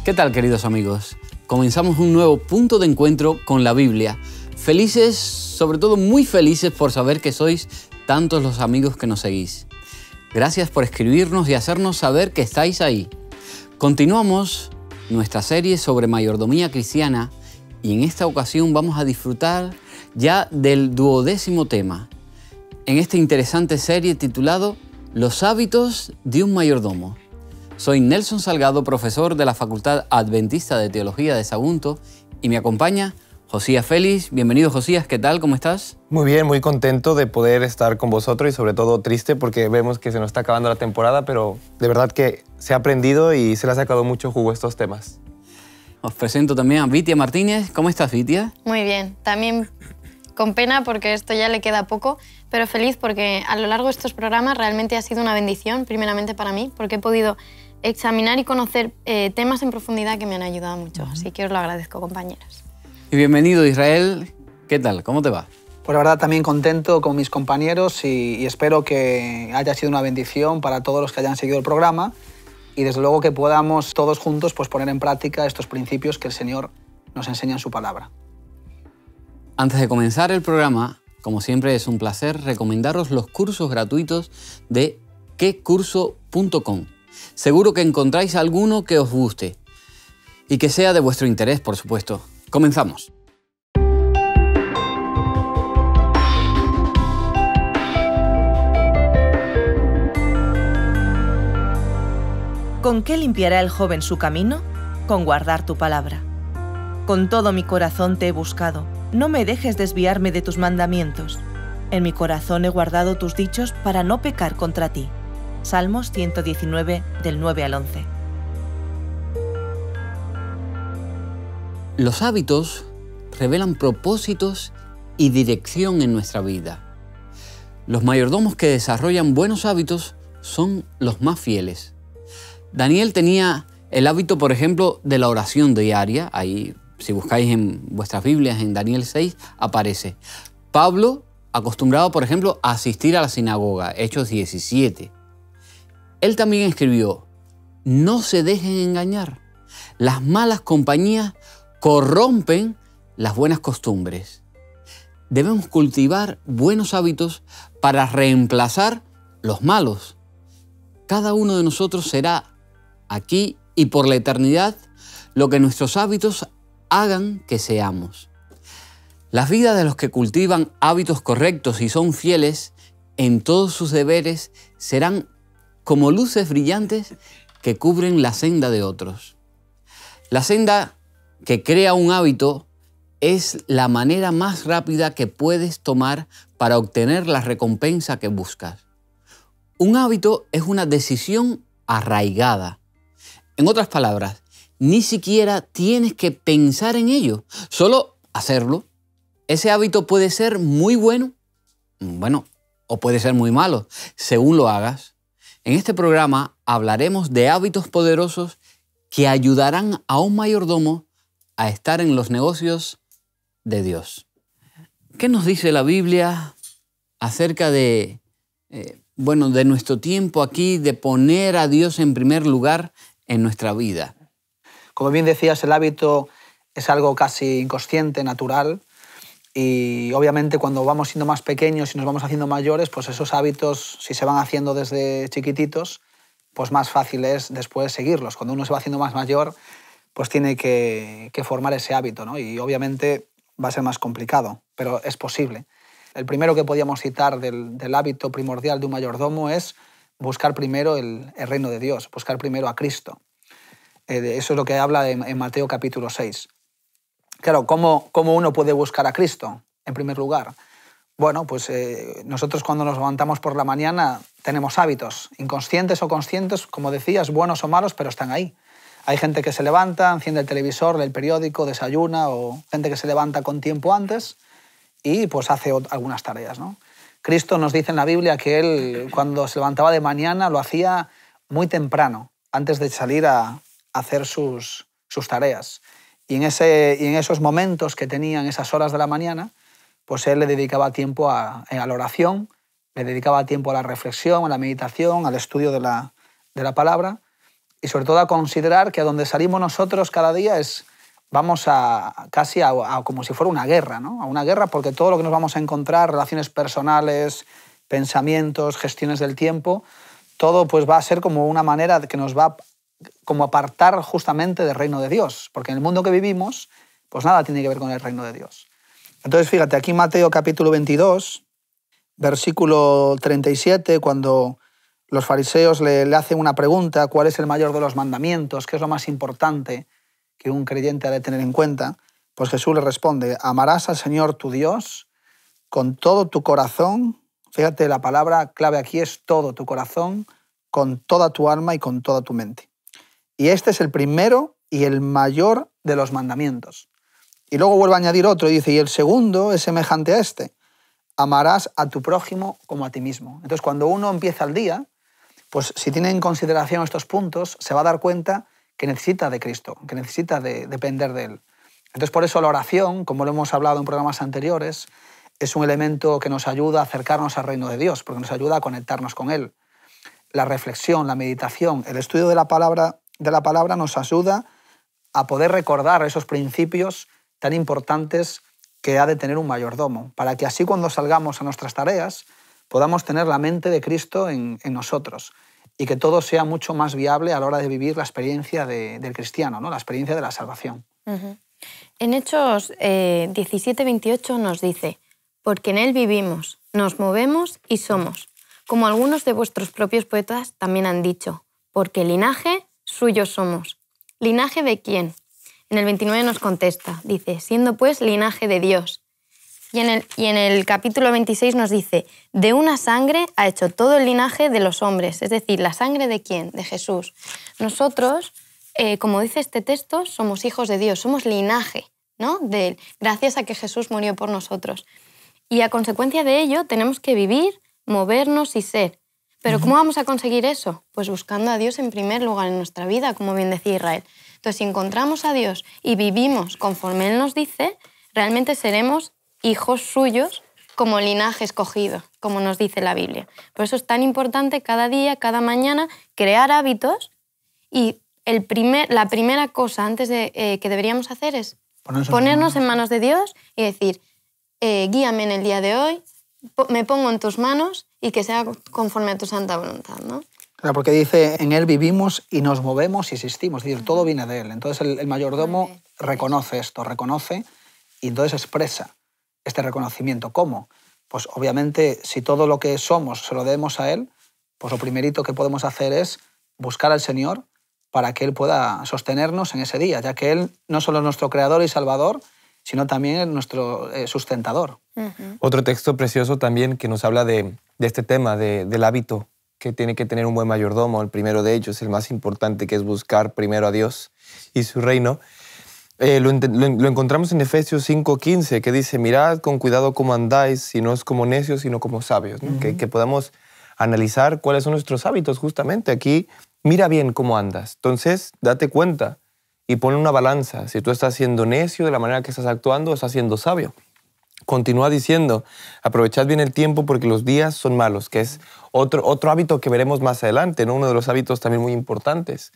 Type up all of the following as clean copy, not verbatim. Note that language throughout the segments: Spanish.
¿Qué tal, queridos amigos? Comenzamos un nuevo punto de encuentro con la Biblia. Felices, sobre todo muy felices por saber que sois tantos los amigos que nos seguís. Gracias por escribirnos y hacernos saber que estáis ahí. Continuamos nuestra serie sobre mayordomía cristiana y en esta ocasión vamos a disfrutar ya del 12º tema. En esta interesante serie titulado Los hábitos de un mayordomo. Soy Nelson Salgado, profesor de la Facultad Adventista de Teología de Sagunto y me acompaña Josías Félix. Bienvenido, Josías. ¿Qué tal? ¿Cómo estás? Muy bien, muy contento de poder estar con vosotros y sobre todo triste porque vemos que se nos está acabando la temporada, pero de verdad que se ha aprendido y se le ha sacado mucho jugo a estos temas. Os presento también a Vitia Martínez. ¿Cómo estás, Vitia? Muy bien. También con pena porque esto ya le queda poco, pero feliz porque a lo largo de estos programas realmente ha sido una bendición, primeramente para mí, porque he podido examinar y conocer temas en profundidad que me han ayudado mucho. Así que os lo agradezco, compañeros. Y bienvenido, Israel. ¿Qué tal? ¿Cómo te va? Pues la verdad también contento con mis compañeros y espero que haya sido una bendición para todos los que hayan seguido el programa y desde luego que podamos todos juntos pues, poner en práctica estos principios que el Señor nos enseña en su palabra. Antes de comenzar el programa, como siempre es un placer recomendaros los cursos gratuitos de quecurso.com. Seguro que encontráis alguno que os guste y que sea de vuestro interés, por supuesto. Comenzamos. ¿Con qué limpiará el joven su camino? Con guardar tu palabra. Con todo mi corazón te he buscado, no me dejes desviarme de tus mandamientos. En mi corazón he guardado tus dichos para no pecar contra ti. Salmos 119, del 9 al 11. Los hábitos revelan propósitos y dirección en nuestra vida. Los mayordomos que desarrollan buenos hábitos son los más fieles. Daniel tenía el hábito, por ejemplo, de la oración diaria. Ahí, si buscáis en vuestras Biblias, en Daniel 6, aparece. Pablo acostumbraba, por ejemplo, a asistir a la sinagoga, Hechos 17. Él también escribió, no se dejen engañar. Las malas compañías corrompen las buenas costumbres. Debemos cultivar buenos hábitos para reemplazar los malos. Cada uno de nosotros será aquí y por la eternidad lo que nuestros hábitos hagan que seamos. Las vidas de los que cultivan hábitos correctos y son fieles en todos sus deberes serán como luces brillantes que cubren la senda de otros. La senda que crea un hábito es la manera más rápida que puedes tomar para obtener la recompensa que buscas. Un hábito es una decisión arraigada. En otras palabras, ni siquiera tienes que pensar en ello, solo hacerlo. Ese hábito puede ser muy bueno, o puede ser muy malo, según lo hagas. En este programa hablaremos de hábitos poderosos que ayudarán a un mayordomo a estar en los negocios de Dios. ¿Qué nos dice la Biblia acerca de nuestro tiempo aquí, de poner a Dios en primer lugar en nuestra vida? Como bien decías, el hábito es algo casi inconsciente, natural, y obviamente cuando vamos siendo más pequeños y nos vamos haciendo mayores, pues esos hábitos, si se van haciendo desde chiquititos, pues más fácil es después seguirlos. Cuando uno se va haciendo más mayor, pues tiene que formar ese hábito, ¿no? Y obviamente va a ser más complicado, pero es posible. El primero que podíamos citar del hábito primordial de un mayordomo es buscar primero el reino de Dios, buscar primero a Cristo. Eso es lo que habla en Mateo capítulo 6. Claro, ¿cómo uno puede buscar a Cristo en primer lugar? Bueno, pues nosotros cuando nos levantamos por la mañana tenemos hábitos, inconscientes o conscientes, como decías, buenos o malos, pero están ahí. Hay gente que se levanta, enciende el televisor, lee el periódico, desayuna, o gente que se levanta con tiempo antes y pues hace algunas tareas, ¿no? Cristo nos dice en la Biblia que Él, cuando se levantaba de mañana, lo hacía muy temprano, antes de salir a hacer sus tareas. Y en esos momentos que tenía, en esas horas de la mañana, pues Él le dedicaba tiempo a la oración, le dedicaba tiempo a la reflexión, a la meditación, al estudio de la palabra, y sobre todo a considerar que a donde salimos nosotros cada día vamos casi a como si fuera una guerra, ¿no? A una guerra, porque todo lo que nos vamos a encontrar, relaciones personales, pensamientos, gestiones del tiempo, todo pues va a ser como una manera que nos va como apartar justamente del reino de Dios, porque en el mundo que vivimos, pues nada tiene que ver con el reino de Dios. Entonces, fíjate, aquí Mateo capítulo 22, versículo 37, cuando los fariseos le hacen una pregunta, ¿cuál es el mayor de los mandamientos? ¿Qué es lo más importante que un creyente ha de tener en cuenta? Pues Jesús le responde, amarás al Señor tu Dios con todo tu corazón. Fíjate, la palabra clave aquí es todo tu corazón, con toda tu alma y con toda tu mente. Y este es el primero y el mayor de los mandamientos. Y luego vuelve a añadir otro y dice, y el segundo es semejante a este, amarás a tu prójimo como a ti mismo. Entonces, cuando uno empieza el día, pues si tiene en consideración estos puntos, se va a dar cuenta que necesita de Cristo, que necesita de depender de Él. Entonces, por eso la oración, como lo hemos hablado en programas anteriores, es un elemento que nos ayuda a acercarnos al reino de Dios, porque nos ayuda a conectarnos con Él. La reflexión, la meditación, el estudio de la palabra nos ayuda a poder recordar esos principios tan importantes que ha de tener un mayordomo, para que así cuando salgamos a nuestras tareas podamos tener la mente de Cristo en nosotros y que todo sea mucho más viable a la hora de vivir la experiencia del cristiano, ¿no? La experiencia de la salvación. En Hechos 17:28 nos dice, porque en Él vivimos, nos movemos y somos, como algunos de vuestros propios poetas también han dicho, porque linaje suyo somos. ¿Linaje de quién? En el 29 nos contesta, dice, siendo pues linaje de Dios. Y en el capítulo 26 nos dice, de una sangre ha hecho todo el linaje de los hombres. Es decir, ¿la sangre de quién? De Jesús. Nosotros, como dice este texto, somos hijos de Dios, somos linaje, ¿no? De Él, gracias a que Jesús murió por nosotros. Y a consecuencia de ello tenemos que vivir, movernos y ser. ¿Pero cómo vamos a conseguir eso? Pues buscando a Dios en primer lugar en nuestra vida, como bien decía Israel. Entonces, si encontramos a Dios y vivimos conforme Él nos dice, realmente seremos hijos suyos como linaje escogido, como nos dice la Biblia. Por eso es tan importante cada día, cada mañana, crear hábitos y la primera cosa antes de que deberíamos hacer es ponernos en manos de Dios y decir, guíame en el día de hoy, me pongo en tus manos y que sea conforme a tu santa voluntad, ¿no? Claro, porque dice, en Él vivimos y nos movemos y existimos. Es decir, todo viene de Él. Entonces el mayordomo reconoce esto, reconoce y entonces expresa este reconocimiento. ¿Cómo? Pues obviamente si todo lo que somos se lo debemos a Él, pues lo primerito que podemos hacer es buscar al Señor para que Él pueda sostenernos en ese día, ya que Él no solo es nuestro creador y salvador, sino también es nuestro sustentador. Otro texto precioso también que nos habla de este tema, del hábito que tiene que tener un buen mayordomo. El primero de ellos, el más importante, que es buscar primero a Dios y su reino. Lo encontramos en Efesios 5:15, que dice, mirad con cuidado cómo andáis, y no es como necios, sino como sabios. ¿No? Que podamos analizar cuáles son nuestros hábitos justamente. Aquí, mira bien cómo andas. Entonces, date cuenta y pon una balanza. Si tú estás siendo necio de la manera que estás actuando, estás siendo sabio. Continúa diciendo, aprovechad bien el tiempo porque los días son malos, que es otro hábito que veremos más adelante, ¿no? Uno de los hábitos también muy importantes.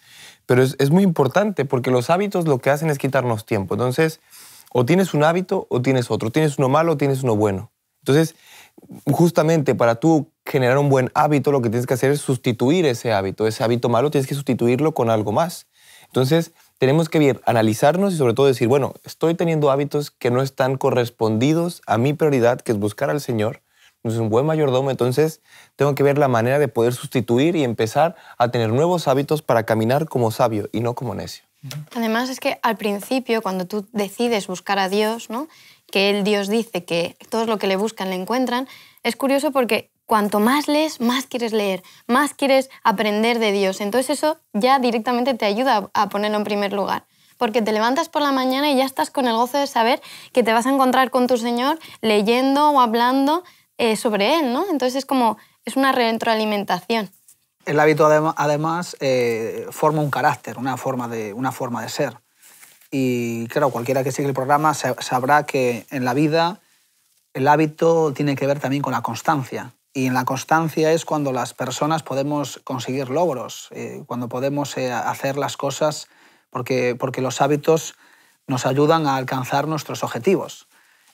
Pero es muy importante porque los hábitos lo que hacen es quitarnos tiempo. Entonces, o tienes un hábito o tienes otro. Tienes uno malo o tienes uno bueno. Entonces, justamente para tú generar un buen hábito, lo que tienes que hacer es sustituir ese hábito. Ese hábito malo tienes que sustituirlo con algo más. Entonces, tenemos que analizarnos y sobre todo decir, bueno, estoy teniendo hábitos que no están correspondidos a mi prioridad, que es buscar al Señor. No es un buen mayordomo, entonces tengo que ver la manera de poder sustituir y empezar a tener nuevos hábitos para caminar como sabio y no como necio. Además es que al principio, cuando tú decides buscar a Dios, ¿no? Que Dios dice que todos lo que le buscan le encuentran, es curioso porque cuanto más lees, más quieres leer, más quieres aprender de Dios. Entonces eso ya directamente te ayuda a ponerlo en primer lugar. Porque te levantas por la mañana y ya estás con el gozo de saber que te vas a encontrar con tu Señor leyendo o hablando sobre Él, ¿no? Entonces es una retroalimentación. El hábito además forma un carácter, una forma de ser. Y claro, cualquiera que siga el programa sabrá que en la vida el hábito tiene que ver también con la constancia. Y en la constancia es cuando las personas podemos conseguir logros, cuando podemos hacer las cosas porque los hábitos nos ayudan a alcanzar nuestros objetivos.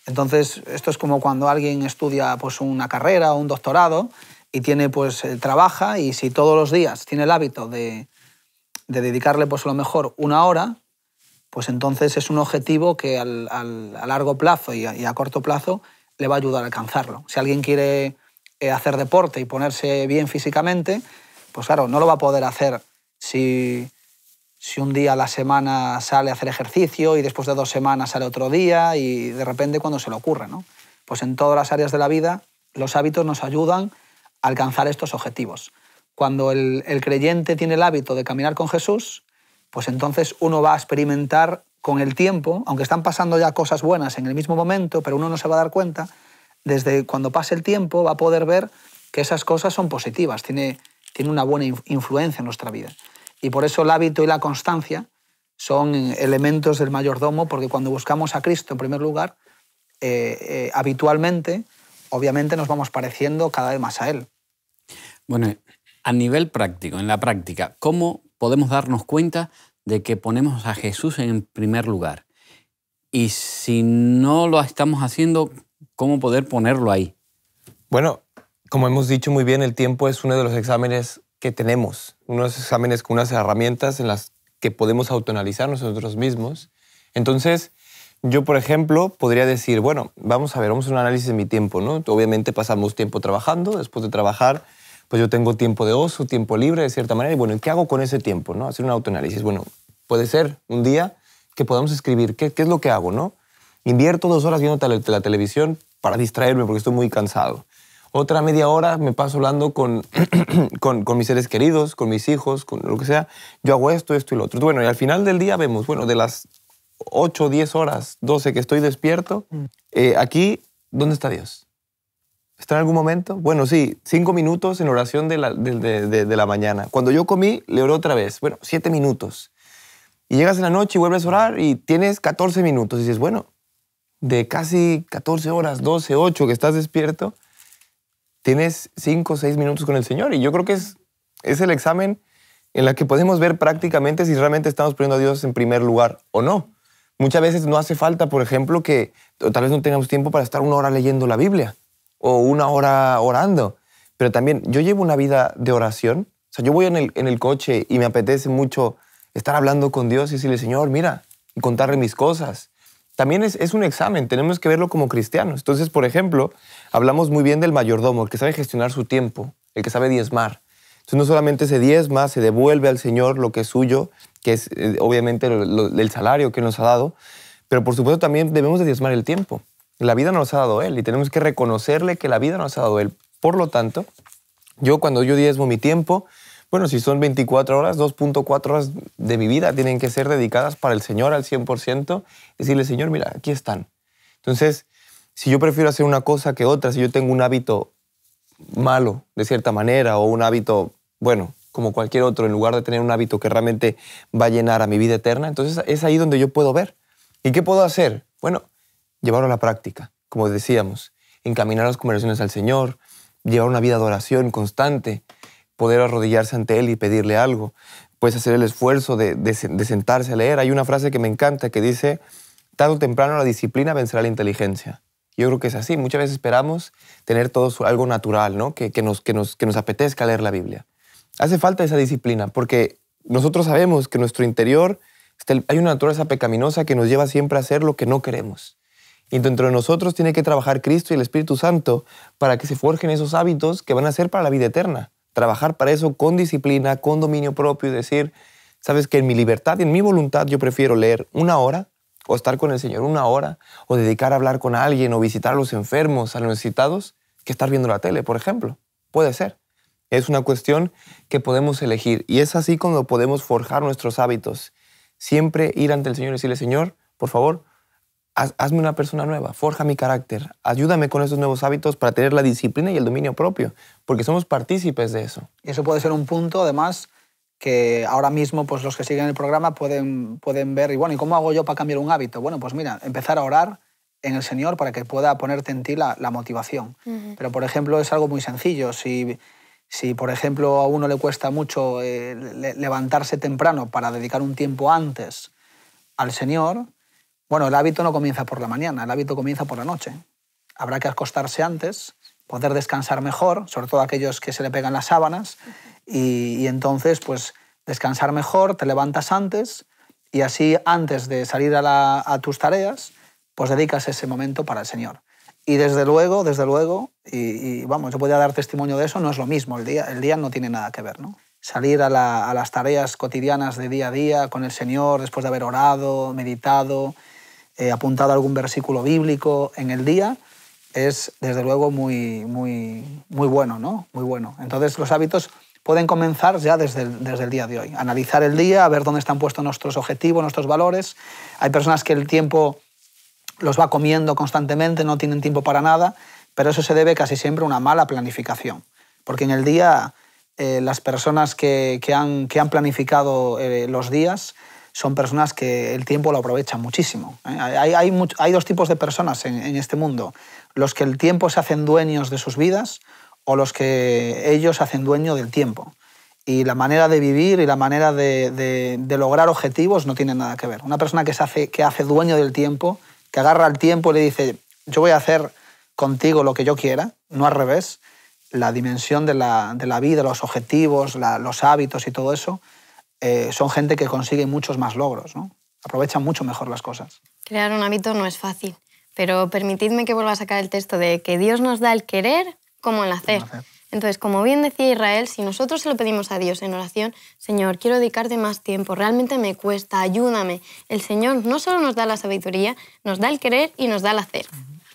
Entonces, esto es como cuando alguien estudia pues, una carrera o un doctorado y trabaja, y si todos los días tiene el hábito de dedicarle pues, a lo mejor 1 hora, pues entonces es un objetivo que a largo plazo y a corto plazo le va a ayudar a alcanzarlo. Si alguien quiere hacer deporte y ponerse bien físicamente, pues claro, no lo va a poder hacer si un día a la semana sale a hacer ejercicio y después de 2 semanas sale otro día y de repente cuando se le ocurre, ¿no? Pues en todas las áreas de la vida los hábitos nos ayudan a alcanzar estos objetivos. Cuando el creyente tiene el hábito de caminar con Jesús, pues entonces uno va a experimentar con el tiempo, aunque están pasando ya cosas buenas en el mismo momento, pero uno no se va a dar cuenta, desde cuando pase el tiempo va a poder ver que esas cosas son positivas, tiene una buena influencia en nuestra vida. Y por eso el hábito y la constancia son elementos del mayordomo, porque cuando buscamos a Cristo en primer lugar, habitualmente, obviamente nos vamos pareciendo cada vez más a Él. Bueno, a nivel práctico, en la práctica, ¿cómo podemos darnos cuenta de que ponemos a Jesús en primer lugar? Y si no lo estamos haciendo, ¿cómo poder ponerlo ahí? Bueno, como hemos dicho muy bien, el tiempo es uno de los exámenes que tenemos, unos exámenes con unas herramientas en las que podemos autoanalizar nosotros mismos. Entonces, yo, por ejemplo, podría decir, bueno, vamos a hacer un análisis de mi tiempo, ¿no? Obviamente pasamos tiempo trabajando, después de trabajar, pues yo tengo tiempo de ocio, tiempo libre de cierta manera, y bueno, ¿qué hago con ese tiempo, no? Hacer un autoanálisis. Bueno, puede ser un día que podamos escribir, ¿qué es lo que hago, no? Invierto 2 horas viendo la televisión para distraerme porque estoy muy cansado. Otra media hora me paso hablando con mis seres queridos, con mis hijos, con lo que sea. Yo hago esto y lo otro. Bueno, y al final del día vemos, bueno, de las 8, 10 horas, 12 que estoy despierto, aquí, ¿dónde está Dios? ¿Está en algún momento? Bueno, sí, 5 minutos en oración de la mañana. Cuando yo comí, le oré otra vez. Bueno, 7 minutos. Y llegas en la noche y vuelves a orar y tienes 14 minutos. Y dices, bueno, de casi 14 horas, 12, 8 que estás despierto, tienes 5 o 6 minutos con el Señor. Y yo creo que es el examen en el que podemos ver prácticamente si realmente estamos poniendo a Dios en primer lugar o no. Muchas veces no hace falta, por ejemplo, que tal vez no tengamos tiempo para estar 1 hora leyendo la Biblia o 1 hora orando. Pero también yo llevo una vida de oración. O sea, yo voy en el coche y me apetece mucho estar hablando con Dios y decirle, Señor, mira, y contarle mis cosas. También es un examen, tenemos que verlo como cristianos. Entonces, por ejemplo, hablamos muy bien del mayordomo, el que sabe gestionar su tiempo, el que sabe diezmar. Entonces, no solamente se diezma, se devuelve al Señor lo que es suyo, que es obviamente el salario que nos ha dado, pero por supuesto también debemos de diezmar el tiempo. La vida nos ha dado Él y tenemos que reconocerle que la vida nos ha dado Él. Por lo tanto, cuando yo diezmo mi tiempo, bueno, si son 24 horas, 2.4 horas de mi vida tienen que ser dedicadas para el Señor al 100%. Decirle, Señor, mira, aquí están. Entonces, si yo prefiero hacer una cosa que otra, si yo tengo un hábito malo, de cierta manera, o un hábito, bueno, como cualquier otro, en lugar de tener un hábito que realmente va a llenar a mi vida eterna, entonces es ahí donde yo puedo ver. ¿Y qué puedo hacer? Bueno, llevarlo a la práctica, como decíamos, encaminar las conversaciones al Señor, llevar una vida de oración constante, poder arrodillarse ante Él y pedirle algo. Puedes hacer el esfuerzo de sentarse a leer. Hay una frase que me encanta que dice, tarde o temprano la disciplina vencerá la inteligencia. Yo creo que es así. Muchas veces esperamos tener todo algo natural, ¿no? que nos apetezca leer la Biblia. Hace falta esa disciplina porque nosotros sabemos que en nuestro interior hay una naturaleza pecaminosa que nos lleva siempre a hacer lo que no queremos. Y dentro de nosotros tiene que trabajar Cristo y el Espíritu Santo para que se forjen esos hábitos que van a ser para la vida eterna. Trabajar para eso con disciplina, con dominio propio y decir, sabes que en mi libertad y en mi voluntad yo prefiero leer 1 hora o estar con el Señor 1 hora o dedicar a hablar con alguien o visitar a los enfermos, a los necesitados, que estar viendo la tele, por ejemplo. Puede ser. Es una cuestión que podemos elegir y es así como podemos forjar nuestros hábitos. Siempre ir ante el Señor y decirle, Señor, por favor, hazme una persona nueva, forja mi carácter, ayúdame con esos nuevos hábitos para tener la disciplina y el dominio propio, porque somos partícipes de eso. Y eso puede ser un punto, además, que ahora mismo pues, los que siguen el programa pueden ver, y bueno, ¿y cómo hago yo para cambiar un hábito? Bueno, pues mira, empezar a orar en el Señor para que pueda ponerte en ti la motivación. Pero, por ejemplo, es algo muy sencillo. Si, por ejemplo, a uno le cuesta mucho levantarse temprano para dedicar un tiempo antes al Señor, bueno, el hábito no comienza por la mañana, el hábito comienza por la noche. Habrá que acostarse antes, poder descansar mejor, sobre todo aquellos que se le pegan las sábanas, y entonces, pues, descansar mejor, te levantas antes, y así, antes de salir a tus tareas, pues dedicas ese momento para el Señor. Y desde luego, y vamos, yo podría dar testimonio de eso, no es lo mismo, el día no tiene nada que ver, ¿no? Salir a las tareas cotidianas de día a día con el Señor, después de haber orado, meditado, apuntado algún versículo bíblico en el día, es desde luego muy bueno, ¿no? Muy bueno. Entonces los hábitos pueden comenzar ya desde el día de hoy. Analizar el día, a ver dónde están puestos nuestros objetivos, nuestros valores. Hay personas que el tiempo los va comiendo constantemente, no tienen tiempo para nada, pero eso se debe casi siempre a una mala planificación. Porque en el día las personas que han planificado los días son personas que el tiempo lo aprovechan muchísimo. Hay dos tipos de personas en este mundo. Los que el tiempo se hacen dueños de sus vidas o los que ellos hacen dueño del tiempo. Y la manera de vivir y la manera de lograr objetivos no tienen nada que ver. Una persona que hace dueño del tiempo, que agarra el tiempo y le dice yo voy a hacer contigo lo que yo quiera, no al revés, la dimensión de la vida, los objetivos, los hábitos y todo eso, son gente que consigue muchos más logros, ¿no? Aprovechan mucho mejor las cosas. Crear un hábito no es fácil, pero permitidme que vuelva a sacar el texto de que Dios nos da el querer como el hacer. Entonces, como bien decía Israel, si nosotros se lo pedimos a Dios en oración, Señor, quiero dedicarte más tiempo, realmente me cuesta, ayúdame. El Señor no solo nos da la sabiduría, nos da el querer y nos da el hacer.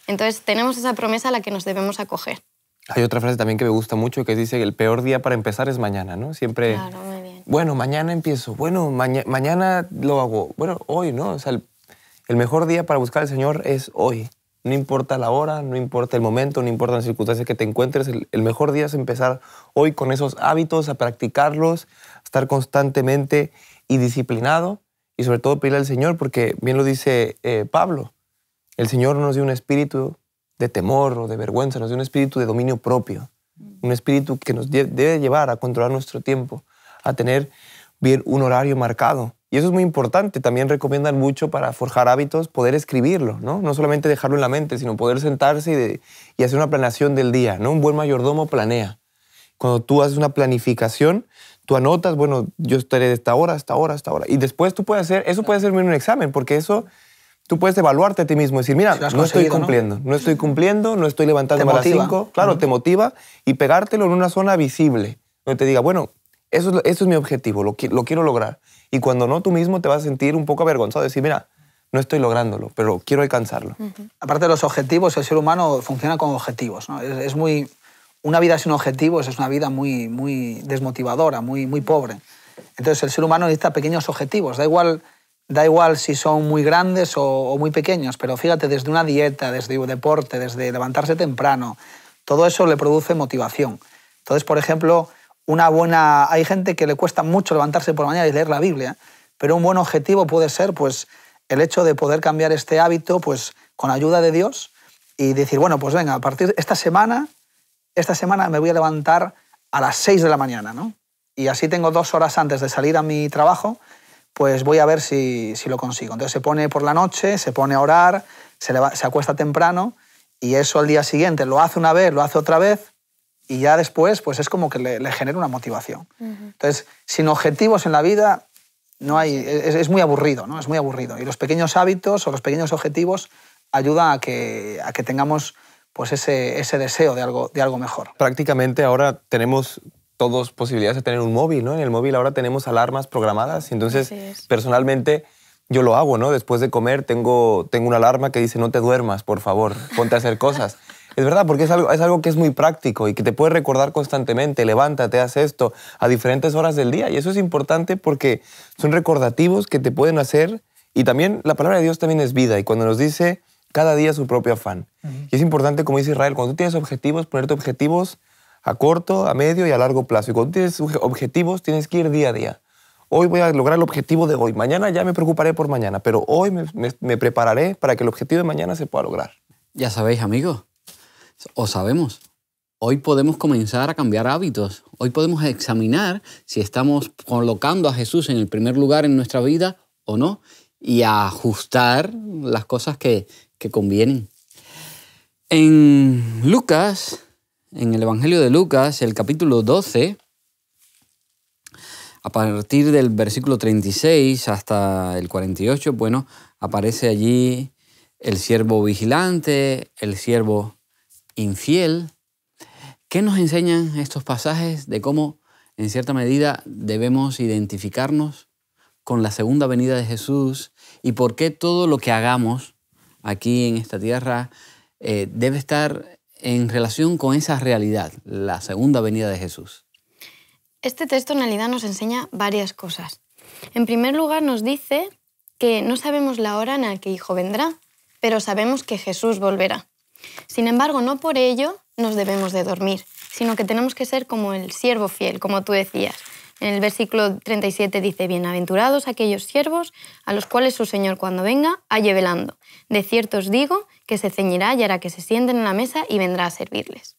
Entonces, tenemos esa promesa a la que nos debemos acoger. Hay otra frase también que me gusta mucho que dice que el peor día para empezar es mañana, ¿no? Siempre, claro, muy bien. Bueno, mañana empiezo, bueno, mañana lo hago, bueno, hoy, ¿no? O sea, el mejor día para buscar al Señor es hoy. No importa la hora, no importa el momento, no importa las circunstancias que te encuentres, el mejor día es empezar hoy con esos hábitos, a practicarlos, a estar constantemente y disciplinado y sobre todo pedirle al Señor, porque bien lo dice Pablo, el Señor no nos dio un espíritu de temor o de vergüenza, nos dio un espíritu de dominio propio, un espíritu que nos debe llevar a controlar nuestro tiempo, a tener bien un horario marcado. Y eso es muy importante. También recomiendan mucho para forjar hábitos poder escribirlo, ¿no? No solamente dejarlo en la mente, sino poder sentarse y hacer una planeación del día, ¿no? Un buen mayordomo planea. Cuando tú haces una planificación, tú anotas, bueno, yo estaré de esta hora, esta hora, esta hora. Y después tú puedes hacer, eso puede ser un examen, porque eso tú puedes evaluarte a ti mismo, decir, mira, no estoy cumpliendo, ¿no? No estoy cumpliendo, no estoy levantándome a las 5. Claro, te motiva y pegártelo en una zona visible, donde te diga, bueno, eso es mi objetivo, lo quiero lograr. Y cuando no, tú mismo te vas a sentir un poco avergonzado, decir, mira, no estoy lográndolo, pero quiero alcanzarlo. Aparte de los objetivos, el ser humano funciona con objetivos, ¿no? Una vida sin objetivos es una vida muy desmotivadora, muy pobre. Entonces el ser humano necesita pequeños objetivos, da igual si son muy grandes o muy pequeños, pero fíjate, desde una dieta, desde un deporte, desde levantarse temprano, todo eso le produce motivación. Entonces, por ejemplo, hay gente que le cuesta mucho levantarse por la mañana y leer la Biblia, pero un buen objetivo puede ser pues, el hecho de poder cambiar este hábito pues, con la ayuda de Dios y decir, bueno, pues venga, a partir de esta semana me voy a levantar a las 6 de la mañana, ¿no? Y así tengo 2 horas antes de salir a mi trabajo, pues voy a ver si lo consigo. Entonces se pone por la noche, se pone a orar, se acuesta temprano y eso al día siguiente lo hace una vez, lo hace otra vez y ya después pues es como que le genera una motivación. Entonces, sin objetivos en la vida es muy aburrido, ¿no? Es muy aburrido. Y los pequeños hábitos o los pequeños objetivos ayudan a que tengamos pues ese deseo de algo mejor. Prácticamente ahora tenemos todos posibilidades de tener un móvil, ¿no? En el móvil ahora tenemos alarmas programadas y entonces personalmente yo lo hago, ¿no? Después de comer tengo una alarma que dice no te duermas, por favor, ponte a hacer cosas. Es verdad, porque es algo que es muy práctico y que te puede recordar constantemente, levántate, haz esto, a diferentes horas del día. Y eso es importante porque son recordativos que te pueden hacer y también la palabra de Dios también es vida y cuando nos dice cada día su propio afán. Y es importante, como dice Israel, cuando tú tienes objetivos, ponerte objetivos a corto, a medio y a largo plazo. Y cuando tienes objetivos, tienes que ir día a día. hoy voy a lograr el objetivo de hoy, mañana ya me preocuparé por mañana, pero hoy me prepararé para que el objetivo de mañana se pueda lograr. Ya sabéis, amigos, o sabemos, hoy podemos comenzar a cambiar hábitos. Hoy podemos examinar si estamos colocando a Jesús en el primer lugar en nuestra vida o no, y a ajustar las cosas que convienen. En Lucas, en el Evangelio de Lucas, el capítulo 12, a partir del versículo 36 hasta el 48, bueno, aparece allí el siervo vigilante, el siervo infiel. ¿Qué nos enseñan estos pasajes de cómo, en cierta medida, debemos identificarnos con la segunda venida de Jesús y por qué todo lo que hagamos aquí en esta tierra debe estar en relación con esa realidad, la segunda venida de Jesús? Este texto en realidad nos enseña varias cosas. En primer lugar nos dice que no sabemos la hora en la que Hijo vendrá, pero sabemos que Jesús volverá. Sin embargo, no por ello nos debemos de dormir, sino que tenemos que ser como el siervo fiel, como tú decías. En el versículo 37 dice, bienaventurados aquellos siervos a los cuales su Señor cuando venga halle velando. De cierto os digo que se ceñirá y hará que se sienten en la mesa y vendrá a servirles.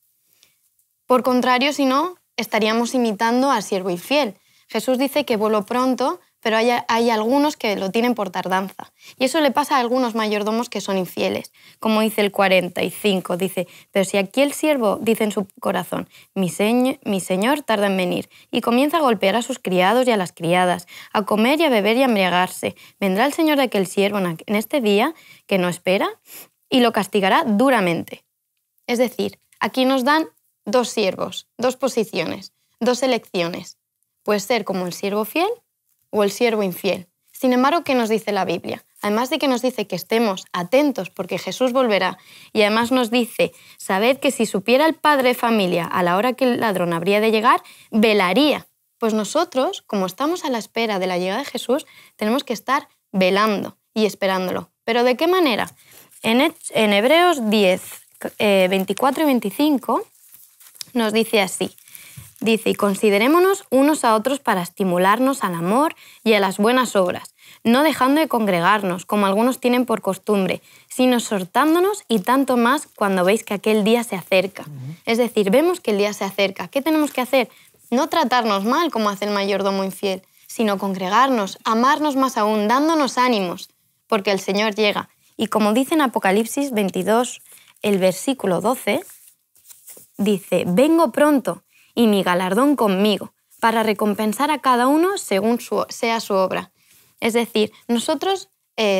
Por contrario, si no, estaríamos imitando al siervo infiel. Jesús dice que vuelvo pronto, pero hay algunos que lo tienen por tardanza. Y eso le pasa a algunos mayordomos que son infieles. Como dice el 45, dice, pero si aquí el siervo dice en su corazón, mi señor tarda en venir, y comienza a golpear a sus criados y a las criadas, a comer y a beber y a embriagarse, vendrá el señor de aquel siervo en este día que no espera y lo castigará duramente. Es decir, aquí nos dan dos siervos, dos posiciones, dos elecciones. Puede ser como el siervo fiel o el siervo infiel. Sin embargo, ¿qué nos dice la Biblia? Además de que nos dice que estemos atentos porque Jesús volverá, y además nos dice, sabed que si supiera el padre de familia a la hora que el ladrón habría de llegar, velaría. Pues nosotros, como estamos a la espera de la llegada de Jesús, tenemos que estar velando y esperándolo. ¿Pero de qué manera? En Hebreos 10, 24 y 25 nos dice así. Dice, y considerémonos unos a otros para estimularnos al amor y a las buenas obras, no dejando de congregarnos, como algunos tienen por costumbre, sino exhortándonos y tanto más cuando veis que aquel día se acerca. Es decir, vemos que el día se acerca. ¿Qué tenemos que hacer? No tratarnos mal, como hace el mayordomo infiel, sino congregarnos, amarnos más aún, dándonos ánimos, porque el Señor llega. Y como dice en Apocalipsis 22, el versículo 12, dice, vengo pronto, y mi galardón conmigo, para recompensar a cada uno según sea su obra. Es decir, nosotros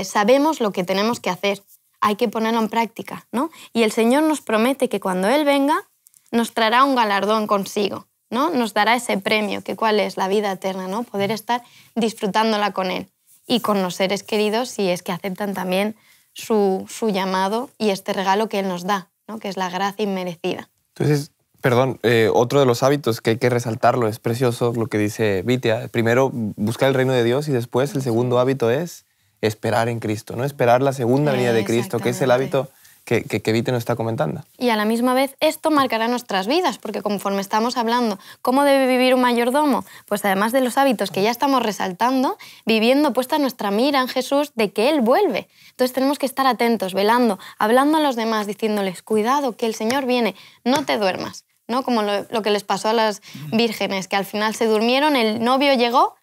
sabemos lo que tenemos que hacer, hay que ponerlo en práctica, ¿no? Y el Señor nos promete que cuando Él venga, nos traerá un galardón consigo, ¿no? Nos dará ese premio, que cuál es la vida eterna, ¿no? Poder estar disfrutándola con Él y con los seres queridos si es que aceptan también su llamado y este regalo que Él nos da, ¿no? Que es la gracia inmerecida. Entonces, perdón, otro de los hábitos que hay que resaltarlo, es precioso lo que dice Vitia. Primero, buscar el reino de Dios y después el segundo hábito es esperar en Cristo, ¿no? Esperar la segunda venida de Cristo, que es el hábito que Vitia nos está comentando. Y a la misma vez esto marcará nuestras vidas, porque conforme estamos hablando, ¿cómo debe vivir un mayordomo? Pues además de los hábitos que ya estamos resaltando, viviendo puesta nuestra mira en Jesús de que Él vuelve. Entonces tenemos que estar atentos, velando, hablando a los demás, diciéndoles, cuidado, que el Señor viene, no te duermas. ¿No? Como lo que les pasó a las vírgenes, que al final se durmieron, el novio llegó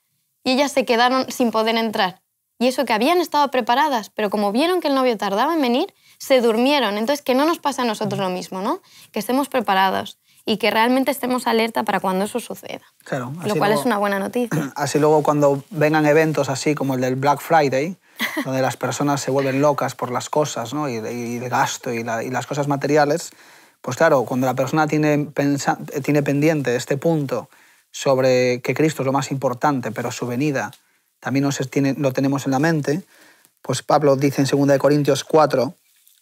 y ellas se quedaron sin poder entrar. Y eso que habían estado preparadas, pero como vieron que el novio tardaba en venir, se durmieron. Entonces, que no nos pase a nosotros lo mismo, ¿no? Que estemos preparados y que realmente estemos alerta para cuando eso suceda. Claro, lo cual es una buena noticia. Así luego cuando vengan eventos así como el del Black Friday, donde las personas se vuelven locas por las cosas, ¿no? y el gasto y las cosas materiales, pues claro, cuando la persona tiene pendiente este punto sobre que Cristo es lo más importante, pero su venida también lo tenemos en la mente, pues Pablo dice en 2 Corintios 4,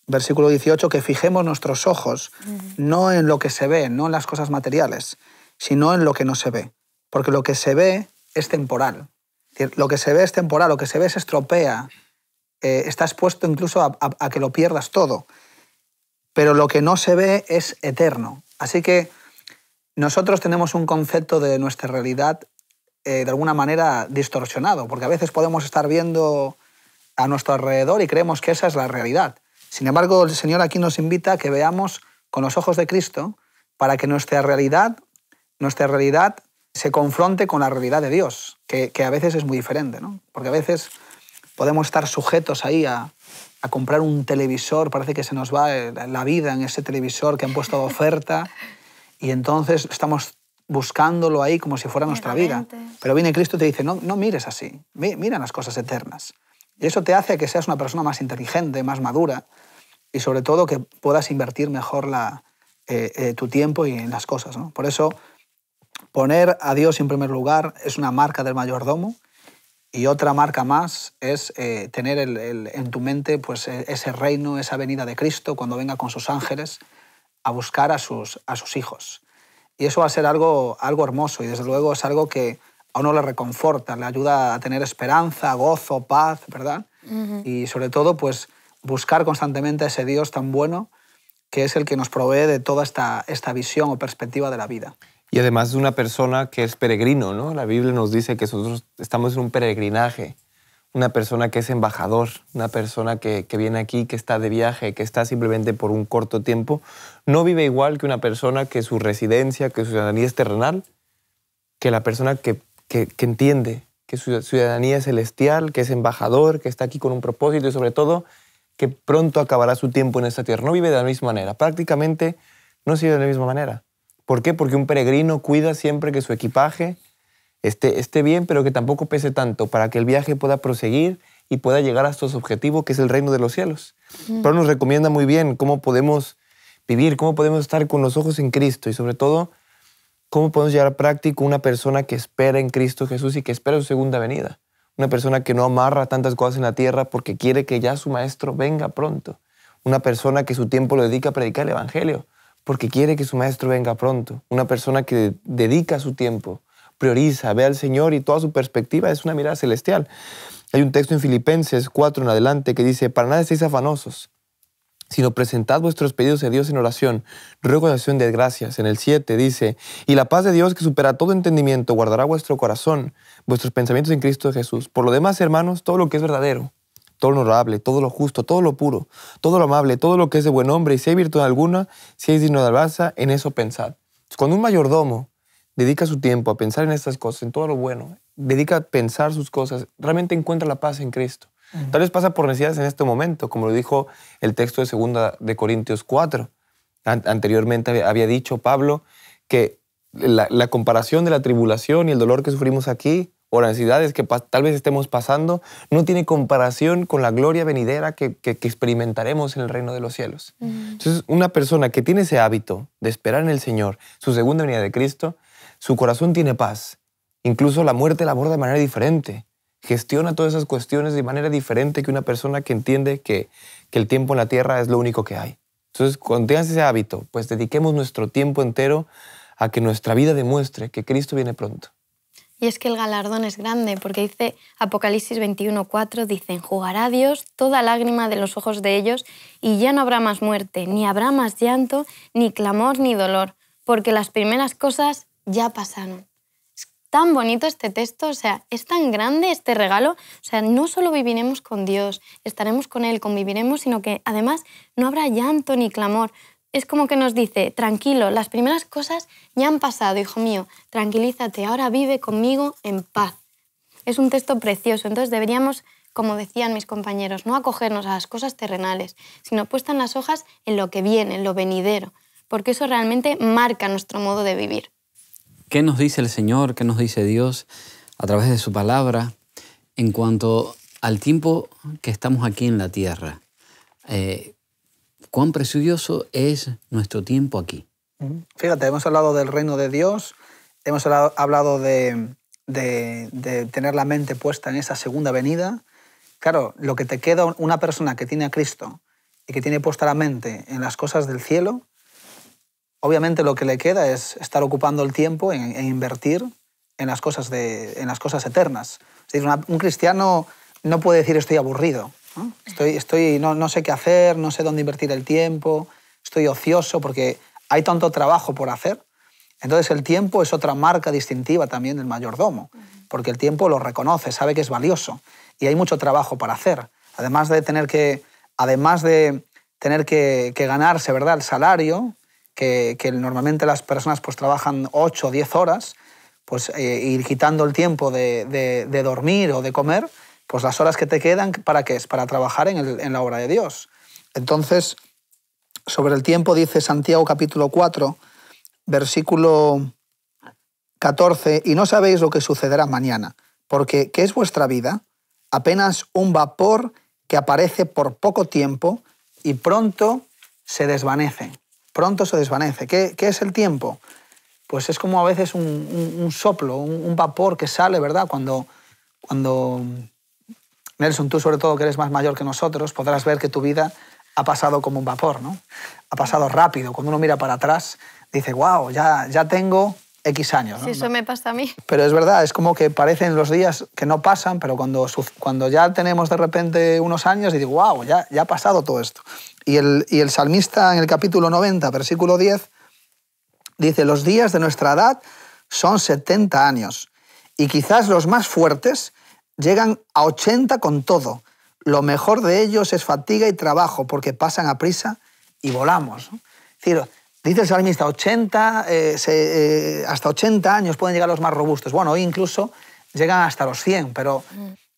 versículo 18, que fijemos nuestros ojos no en lo que se ve, no en las cosas materiales, sino en lo que no se ve. Porque lo que se ve es temporal. Lo que se ve es temporal, lo que se ve se estropea, está expuesto incluso a que lo pierdas todo. Pero lo que no se ve es eterno. Así que nosotros tenemos un concepto de nuestra realidad de alguna manera distorsionado, porque a veces podemos estar viendo a nuestro alrededor y creemos que esa es la realidad. Sin embargo, el Señor aquí nos invita a que veamos con los ojos de Cristo para que nuestra realidad se confronte con la realidad de Dios, que a veces es muy diferente, ¿no? Porque a veces podemos estar sujetos ahí a comprar un televisor, parece que se nos va la vida en ese televisor que han puesto de oferta y entonces estamos buscándolo ahí como si fuera nuestra vida. Pero viene Cristo y te dice, no mires así, mira las cosas eternas. Y eso te hace que seas una persona más inteligente, más madura y sobre todo que puedas invertir mejor tu tiempo y en las cosas, ¿no? Por eso, poner a Dios en primer lugar es una marca del mayordomo y otra marca más es tener en tu mente pues, ese reino, esa venida de Cristo cuando venga con sus ángeles a buscar a sus hijos. Y eso va a ser algo hermoso y desde luego es algo que a uno le reconforta, le ayuda a tener esperanza, gozo, paz, ¿verdad? Y sobre todo pues buscar constantemente a ese Dios tan bueno que es el que nos provee de toda esta visión o perspectiva de la vida. Y además es una persona que es peregrino, ¿no? La Biblia nos dice que nosotros estamos en un peregrinaje, una persona que es embajador, una persona que viene aquí, que está de viaje, que está simplemente por un corto tiempo, no vive igual que una persona que su residencia, que su ciudadanía es terrenal, que la persona que entiende que su ciudadanía es celestial, que es embajador, que está aquí con un propósito y sobre todo que pronto acabará su tiempo en esta tierra. No vive de la misma manera, prácticamente no se vive de la misma manera. ¿Por qué? Porque un peregrino cuida siempre que su equipaje esté bien, pero que tampoco pese tanto, para que el viaje pueda proseguir y pueda llegar hasta su objetivo, que es el reino de los cielos. Pero nos recomienda muy bien cómo podemos vivir, cómo podemos estar con los ojos en Cristo y sobre todo cómo podemos llevar a práctico una persona que espera en Cristo Jesús y que espera su segunda venida. Una persona que no amarra tantas cosas en la tierra porque quiere que ya su maestro venga pronto. Una persona que su tiempo lo dedica a predicar el evangelio porque quiere que su maestro venga pronto. Una persona que dedica su tiempo, prioriza, ve al Señor y toda su perspectiva es una mirada celestial. Hay un texto en Filipenses 4 en adelante que dice, para nada estéis afanosos, sino presentad vuestros pedidos a Dios en oración, ruego de acción de gracias. En el 7 dice, y la paz de Dios que supera todo entendimiento guardará vuestro corazón, vuestros pensamientos en Cristo Jesús. Por lo demás, hermanos, todo lo que es verdadero, todo lo honorable, todo lo justo, todo lo puro, todo lo amable, todo lo que es de buen hombre y si hay virtud alguna, si es digno de alabanza, en eso pensad. Cuando un mayordomo dedica su tiempo a pensar en estas cosas, en todo lo bueno, dedica a pensar sus cosas, realmente encuentra la paz en Cristo. Tal vez pasa por necesidades en este momento, como lo dijo el texto de 2 de Corintios 4. Anteriormente había dicho Pablo que la comparación de la tribulación y el dolor que sufrimos aquí, o las necesidades que tal vez estemos pasando, no tiene comparación con la gloria venidera que experimentaremos en el reino de los cielos. Entonces, una persona que tiene ese hábito de esperar en el Señor, su segunda venida de Cristo, su corazón tiene paz. Incluso la muerte la aborda de manera diferente. Gestiona todas esas cuestiones de manera diferente que una persona que entiende que el tiempo en la tierra es lo único que hay. Entonces, cuando tengas ese hábito, pues dediquemos nuestro tiempo entero a que nuestra vida demuestre que Cristo viene pronto. Y es que el galardón es grande, porque dice Apocalipsis 21:4, dice, enjugará Dios toda lágrima de los ojos de ellos y ya no habrá más muerte, ni habrá más llanto, ni clamor, ni dolor, porque las primeras cosas ya pasaron. Tan bonito este texto, o sea, es tan grande este regalo, o sea, no solo viviremos con Dios, estaremos con Él, conviviremos, sino que además no habrá llanto ni clamor. Es como que nos dice, tranquilo, las primeras cosas ya han pasado, hijo mío, tranquilízate, ahora vive conmigo en paz. Es un texto precioso, entonces deberíamos, como decían mis compañeros, no acogernos a las cosas terrenales, sino puestas las hojas en lo que viene, en lo venidero, porque eso realmente marca nuestro modo de vivir. ¿Qué nos dice el Señor, qué nos dice Dios a través de su palabra en cuanto al tiempo que estamos aquí en la tierra? ¿Cuán precioso es nuestro tiempo aquí? Fíjate, hemos hablado del reino de Dios, hemos hablado de tener la mente puesta en esa segunda venida. Claro, lo que te queda una persona que tiene a Cristo y que tiene puesta la mente en las cosas del cielo, obviamente lo que le queda es estar ocupando el tiempo en invertir en las cosas eternas. Es decir, un cristiano no puede decir estoy aburrido, ¿no? No sé qué hacer, no sé dónde invertir el tiempo, estoy ocioso porque hay tanto trabajo por hacer. Entonces el tiempo es otra marca distintiva también del mayordomo, porque el tiempo lo reconoce, sabe que es valioso y hay mucho trabajo para hacer. Además de tener que ganarse, ¿verdad?, el salario, que normalmente las personas pues trabajan 8 o 10 horas, pues ir quitando el tiempo de dormir o de comer, pues las horas que te quedan, ¿para qué es? Para trabajar en la obra de Dios. Entonces, sobre el tiempo dice Santiago capítulo 4, versículo 14, y no sabéis lo que sucederá mañana, porque ¿qué es vuestra vida? Apenas un vapor que aparece por poco tiempo y pronto se desvanece. Pronto se desvanece. ¿Qué es el tiempo? Pues es como a veces un soplo, un vapor que sale, ¿verdad? Cuando Nelson, tú sobre todo que eres más mayor que nosotros, podrás ver que tu vida ha pasado como un vapor, ¿no? Ha pasado rápido. Cuando uno mira para atrás, dice, wow, ya tengo X años, ¿no? Sí, eso me pasa a mí. Pero es verdad, es como que parecen los días que no pasan, pero cuando ya tenemos de repente unos años, y digo, wow, ya ha pasado todo esto. Y el salmista en el capítulo 90, versículo 10, dice, los días de nuestra edad son 70 años, y quizás los más fuertes llegan a 80 con todo. Lo mejor de ellos es fatiga y trabajo, porque pasan a prisa y volamos, ¿no? Es decir, dice el salmista, hasta 80 años pueden llegar los más robustos. Bueno, hoy incluso llegan hasta los 100, pero...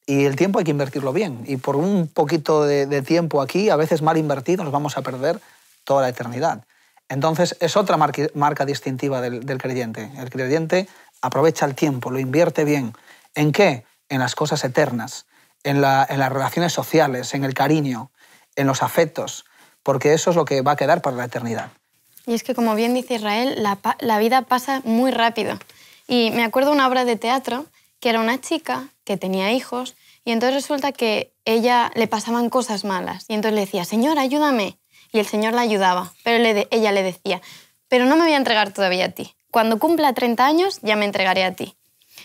Y el tiempo hay que invertirlo bien. Y por un poquito de tiempo aquí, a veces mal invertido, nos vamos a perder toda la eternidad. Entonces, es otra marca distintiva del creyente. El creyente aprovecha el tiempo, lo invierte bien. ¿En qué? En las cosas eternas, en las relaciones sociales, en el cariño, en los afectos, porque eso es lo que va a quedar para la eternidad. Y es que, como bien dice Israel, la vida pasa muy rápido. Y me acuerdo de una obra de teatro que era una chica que tenía hijos y entonces resulta que ella le pasaban cosas malas. Y entonces le decía, Señor, ayúdame. Y el Señor la ayudaba, pero ella le decía, pero no me voy a entregar todavía a ti. Cuando cumpla 30 años ya me entregaré a ti.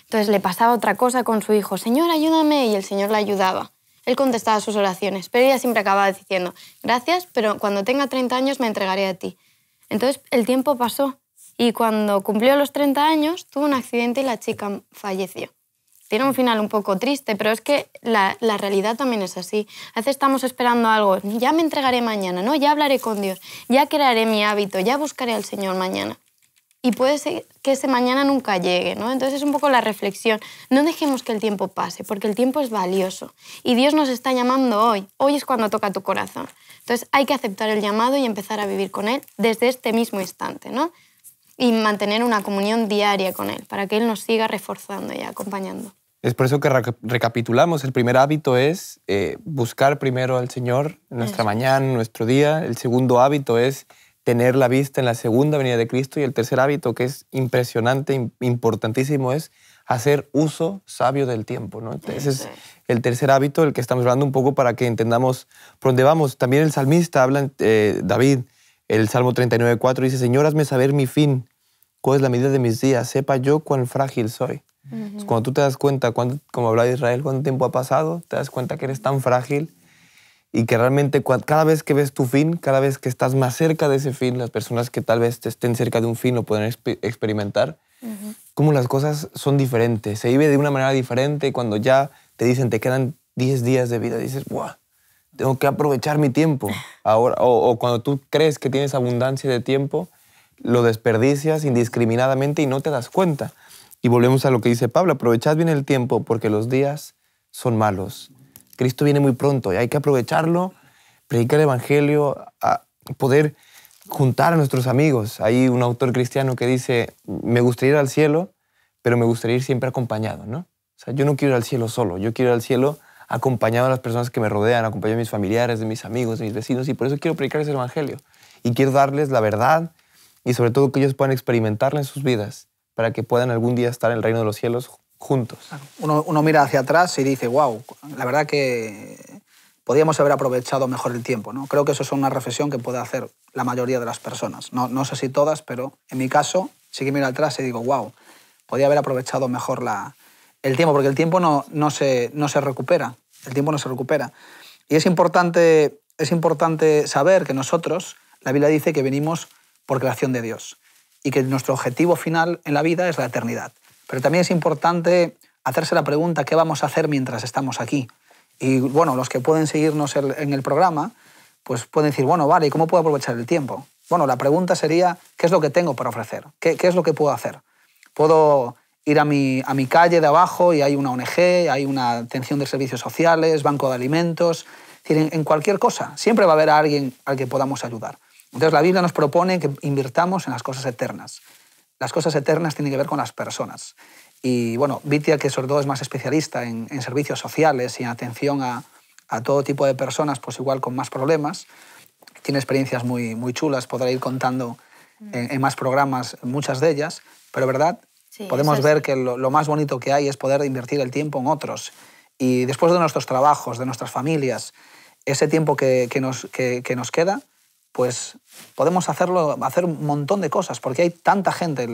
Entonces le pasaba otra cosa con su hijo, Señor, ayúdame, y el Señor la ayudaba. Él contestaba sus oraciones, pero ella siempre acababa diciendo, gracias, pero cuando tenga 30 años me entregaré a ti. Entonces el tiempo pasó y cuando cumplió los 30 años tuvo un accidente y la chica falleció. Tiene un final un poco triste, pero es que la realidad también es así. A veces estamos esperando algo, ya me entregaré mañana, ¿no? Ya hablaré con Dios, ya crearé mi hábito, ya buscaré al Señor mañana. Y puede ser que ese mañana nunca llegue, ¿no? Entonces es un poco la reflexión. No dejemos que el tiempo pase, porque el tiempo es valioso. Y Dios nos está llamando hoy. Hoy es cuando toca tu corazón. Entonces hay que aceptar el llamado y empezar a vivir con Él desde este mismo instante, ¿no? Y mantener una comunión diaria con Él, para que Él nos siga reforzando y acompañando. Es por eso que recapitulamos. El primer hábito es buscar primero al Señor en nuestra mañana, en nuestro día. El segundo hábito es tener la vista en la segunda venida de Cristo. Y el tercer hábito, que es impresionante, importantísimo, es hacer uso sabio del tiempo, ¿no? Ese es el tercer hábito, el que estamos hablando un poco para que entendamos por dónde vamos. También el salmista habla, David, el Salmo 39:4, dice, Señor, hazme saber mi fin, cuál es la medida de mis días, sepa yo cuán frágil soy. Cuando tú te das cuenta, como hablaba Israel, cuánto tiempo ha pasado, te das cuenta que eres tan frágil y que realmente cada vez que ves tu fin, cada vez que estás más cerca de ese fin, las personas que tal vez estén cerca de un fin lo pueden experimentar, cómo las cosas son diferentes, se vive de una manera diferente. Cuando ya te dicen te quedan 10 días de vida, dices, ¡buah! Tengo que aprovechar mi tiempo ahora. O cuando tú crees que tienes abundancia de tiempo, lo desperdicias indiscriminadamente y no te das cuenta. Y volvemos a lo que dice Pablo, aprovechad bien el tiempo porque los días son malos. Cristo viene muy pronto y hay que aprovecharlo, predicar el Evangelio, a poder juntar a nuestros amigos. Hay un autor cristiano que dice, me gustaría ir al cielo, pero me gustaría ir siempre acompañado, ¿no? O sea, yo no quiero ir al cielo solo, yo quiero ir al cielo acompañado de las personas que me rodean, acompañado de mis familiares, de mis amigos, de mis vecinos, y por eso quiero predicar ese Evangelio. Y quiero darles la verdad y sobre todo que ellos puedan experimentarla en sus vidas para que puedan algún día estar en el reino de los cielos juntos. Uno mira hacia atrás y dice, wow, la verdad que podíamos haber aprovechado mejor el tiempo, ¿no? Creo que eso es una reflexión que puede hacer la mayoría de las personas. No sé si todas, pero en mi caso sí que miro atrás y digo, wow, podía haber aprovechado mejor el tiempo, porque el tiempo no se recupera. El tiempo no se recupera. Y es importante saber que nosotros, la Biblia dice que venimos por creación de Dios. y que nuestro objetivo final en la vida es la eternidad. Pero también es importante hacerse la pregunta ¿qué vamos a hacer mientras estamos aquí? Y bueno, los que pueden seguirnos en el programa, pues pueden decir, bueno, vale, ¿y cómo puedo aprovechar el tiempo? Bueno, la pregunta sería, ¿qué es lo que tengo para ofrecer? ¿Qué es lo que puedo hacer? Puedo ir a mi calle de abajo y hay una ONG, hay una atención de servicios sociales, banco de alimentos, es decir, en cualquier cosa. Siempre va a haber a alguien al que podamos ayudar. Entonces la Biblia nos propone que invirtamos en las cosas eternas. Las cosas eternas tienen que ver con las personas. Y bueno, Vitia, que sobre todo es más especialista en servicios sociales y en atención a todo tipo de personas, pues igual con más problemas, tiene experiencias muy, muy chulas, podrá ir contando en más programas muchas de ellas, pero ¿verdad? Sí, podemos ver que lo más bonito que hay es poder invertir el tiempo en otros. Y después de nuestros trabajos, de nuestras familias, ese tiempo que nos queda, pues podemos hacer un montón de cosas, porque hay tanta gente,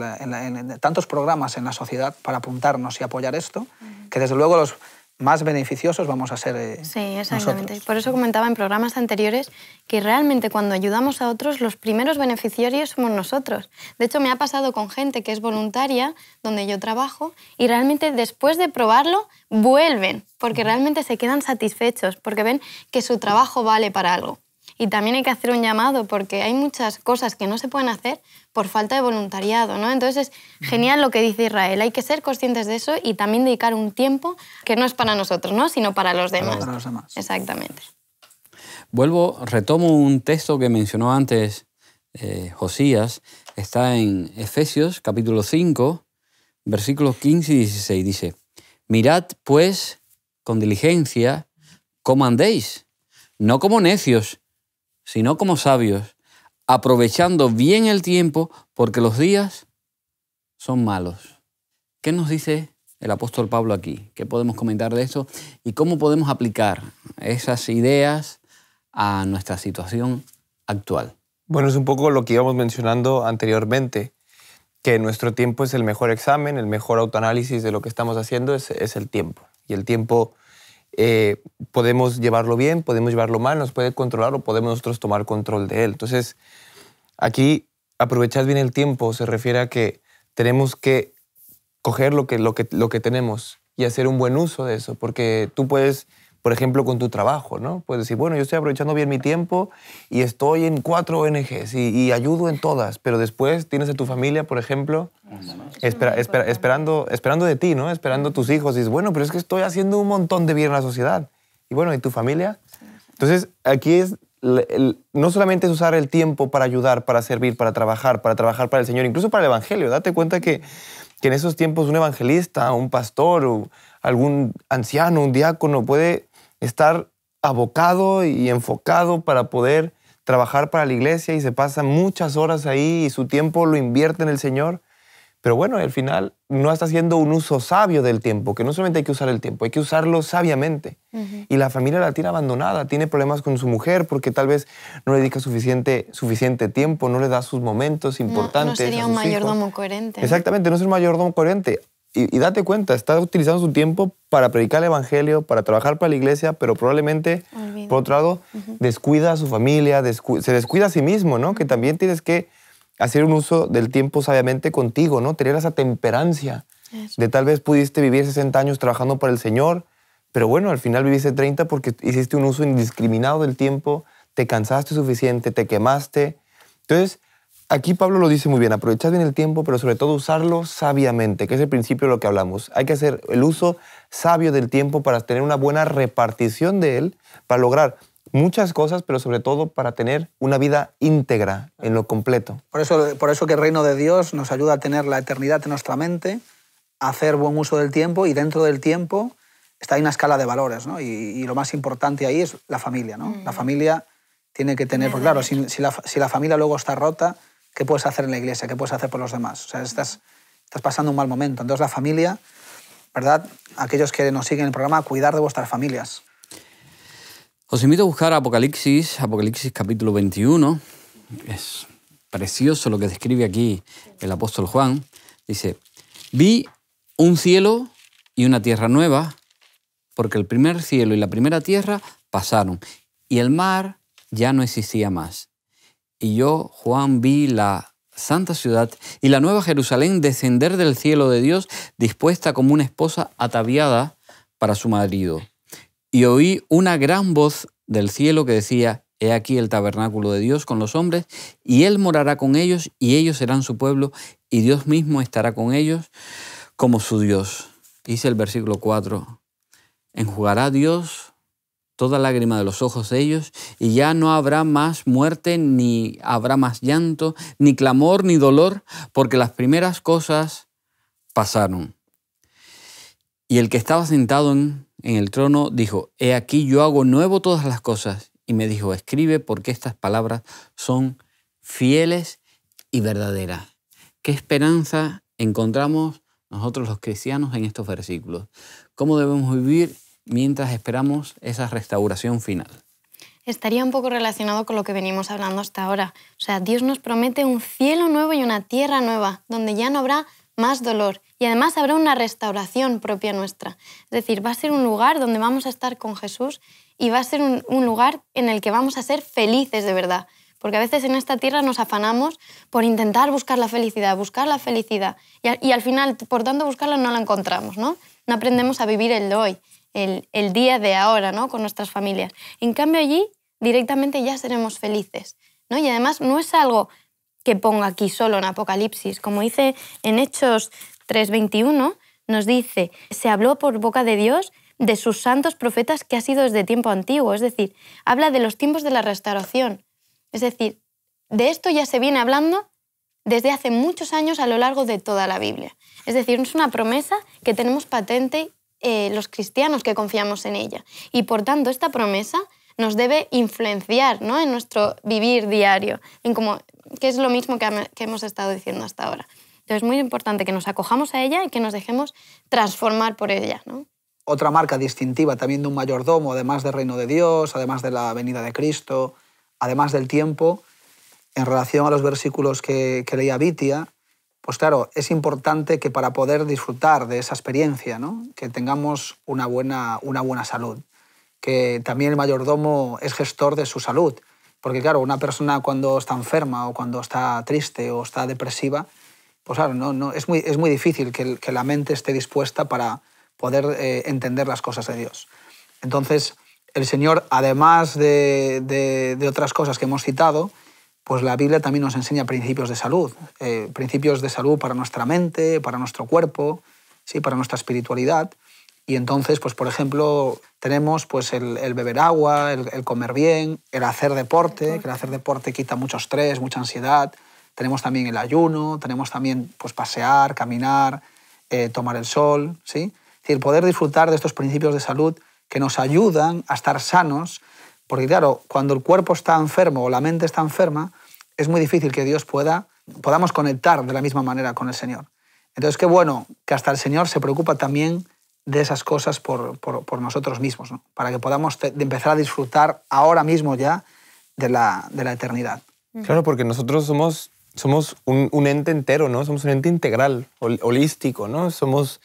tantos programas en la sociedad para apuntarnos y apoyar esto, que desde luego los más beneficiosos vamos a ser Sí, exactamente. nosotros. Por eso comentaba en programas anteriores que realmente cuando ayudamos a otros, los primeros beneficiarios somos nosotros. De hecho, me ha pasado con gente que es voluntaria, donde yo trabajo, y realmente después de probarlo, vuelven, porque realmente se quedan satisfechos, porque ven que su trabajo vale para algo. Y también hay que hacer un llamado porque hay muchas cosas que no se pueden hacer por falta de voluntariado, ¿no? Entonces es genial lo que dice Israel. Hay que ser conscientes de eso y también dedicar un tiempo que no es para nosotros, ¿no? Sino para los demás. Para los demás. Exactamente. Retomo un texto que mencionó antes Josías. Está en Efesios capítulo 5, versículos 15 y 16. Dice, mirad pues con diligencia cómo andéis, no como necios, sino como sabios, aprovechando bien el tiempo, porque los días son malos. ¿Qué nos dice el apóstol Pablo aquí? ¿Qué podemos comentar de esto? ¿Y cómo podemos aplicar esas ideas a nuestra situación actual? Bueno, es un poco lo que íbamos mencionando anteriormente, que nuestro tiempo es el mejor examen, el mejor autoanálisis de lo que estamos haciendo es el tiempo. Y el tiempo podemos llevarlo bien, podemos llevarlo mal, nos puede controlar o podemos nosotros tomar control de él. Entonces, aquí aprovechar bien el tiempo se refiere a que tenemos que coger lo que tenemos y hacer un buen uso de eso, porque tú puedes, por ejemplo, con tu trabajo, ¿no? Puedes decir, bueno, yo estoy aprovechando bien mi tiempo y estoy en 4 ONGs y ayudo en todas, pero después tienes a tu familia, por ejemplo, esperando de ti, ¿no? Esperando a tus hijos y dices, bueno, pero es que estoy haciendo un montón de bien en la sociedad. Y bueno, ¿y tu familia? Entonces, aquí es no solamente es usar el tiempo para ayudar, para servir, para trabajar para el Señor, incluso para el Evangelio. Date cuenta que en esos tiempos un evangelista, un pastor, o algún anciano, un diácono puede estar abocado y enfocado para poder trabajar para la iglesia y se pasa muchas horas ahí y su tiempo lo invierte en el Señor. Pero bueno, al final no está haciendo un uso sabio del tiempo, que no solamente hay que usar el tiempo, hay que usarlo sabiamente. Y la familia la tiene abandonada, tiene problemas con su mujer porque tal vez no le dedica suficiente tiempo, no le da sus momentos importantes. No sería un mayordomo coherente. Exactamente, no es un mayordomo coherente. Y date cuenta, está utilizando su tiempo para predicar el evangelio, para trabajar para la iglesia, pero probablemente, por otro lado, descuida a su familia, se descuida a sí mismo, ¿no? Que también tienes que hacer un uso del tiempo sabiamente contigo, ¿no? Tener esa temperancia. Eso. De tal vez pudiste vivir 60 años trabajando para el Señor, pero bueno, al final viviste 30 porque hiciste un uso indiscriminado del tiempo, te cansaste suficiente, te quemaste. Entonces, aquí Pablo lo dice muy bien, aprovechad bien el tiempo, pero sobre todo usarlo sabiamente, que es el principio de lo que hablamos. Hay que hacer el uso sabio del tiempo para tener una buena repartición de él, para lograr muchas cosas, pero sobre todo para tener una vida íntegra en lo completo. Por eso que el reino de Dios nos ayuda a tener la eternidad en nuestra mente, a hacer buen uso del tiempo y dentro del tiempo está ahí una escala de valores, ¿no? Y lo más importante ahí es la familia, ¿no? La familia tiene que tener, porque claro, si la familia luego está rota, ¿qué puedes hacer en la iglesia? ¿Qué puedes hacer por los demás? O sea, estás pasando un mal momento. Entonces la familia, ¿verdad? Aquellos que nos siguen en el programa, cuidar de vuestras familias. Os invito a buscar Apocalipsis capítulo 21. Es precioso lo que describe aquí el apóstol Juan. Dice, vi un cielo y una tierra nueva, porque el primer cielo y la primera tierra pasaron, y el mar ya no existía más. Y yo, Juan, vi la santa ciudad y la nueva Jerusalén descender del cielo de Dios, dispuesta como una esposa ataviada para su marido. Y oí una gran voz del cielo que decía: He aquí el tabernáculo de Dios con los hombres, y Él morará con ellos, y ellos serán su pueblo, y Dios mismo estará con ellos como su Dios. Dice el versículo 4, enjugará Dios toda lágrima de los ojos de ellos, y ya no habrá más muerte, ni habrá más llanto, ni clamor, ni dolor, porque las primeras cosas pasaron. Y el que estaba sentado en el trono dijo: He aquí yo hago nuevo todas las cosas. Y me dijo: escribe, porque estas palabras son fieles y verdaderas. ¿Qué esperanza encontramos nosotros los cristianos en estos versículos? ¿Cómo debemos vivir mientras esperamos esa restauración final? Estaría un poco relacionado con lo que venimos hablando hasta ahora. O sea, Dios nos promete un cielo nuevo y una tierra nueva, donde ya no habrá más dolor. Y además habrá una restauración propia nuestra. Es decir, va a ser un lugar donde vamos a estar con Jesús y va a ser un lugar en el que vamos a ser felices de verdad. Porque a veces en esta tierra nos afanamos por intentar buscar la felicidad. Y al final, por tanto, buscarla no la encontramos, ¿no? No aprendemos a vivir el hoy, el día de ahora, ¿no? Con nuestras familias. En cambio, allí directamente ya seremos felices, ¿no? Y además no es algo que ponga aquí solo en Apocalipsis. Como dice en Hechos 3:21, nos dice: se habló por boca de Dios de sus santos profetas que ha sido desde tiempo antiguo. Es decir, habla de los tiempos de la restauración. Es decir, de esto ya se viene hablando desde hace muchos años a lo largo de toda la Biblia. Es decir, es una promesa que tenemos patente los cristianos que confiamos en ella. Y por tanto, esta promesa nos debe influenciar, ¿no? En nuestro vivir diario, que es lo mismo que hemos estado diciendo hasta ahora. Entonces es muy importante que nos acojamos a ella y que nos dejemos transformar por ella, ¿no? Otra marca distintiva también de un mayordomo, además del reino de Dios, además de la venida de Cristo, además del tiempo, en relación a los versículos que leía Vitia, pues claro, es importante que para poder disfrutar de esa experiencia, ¿no? Que tengamos una buena salud, que también el mayordomo es gestor de su salud, porque claro, una persona cuando está enferma o cuando está triste o está depresiva, pues claro, es muy difícil que la mente esté dispuesta para poder entender las cosas de Dios. Entonces, el Señor, además de otras cosas que hemos citado, pues la Biblia también nos enseña principios de salud para nuestra mente, para nuestro cuerpo, ¿sí? Para nuestra espiritualidad. Y entonces, pues por ejemplo, tenemos pues, el beber agua, el comer bien, el hacer deporte, que el hacer deporte quita mucho estrés, mucha ansiedad. Tenemos también el ayuno, tenemos también pues, pasear, caminar, tomar el sol, ¿sí? Es decir, poder disfrutar de estos principios de salud que nos ayudan a estar sanos, porque claro, cuando el cuerpo está enfermo o la mente está enferma, es muy difícil que podamos conectar de la misma manera con el Señor. Entonces, qué bueno que hasta el Señor se preocupa también de esas cosas por nosotros mismos, ¿no? Para que podamos empezar a disfrutar ahora mismo ya de la eternidad. Claro, porque nosotros somos un ente entero, ¿no? Somos un ente integral, holístico, ¿no? Somos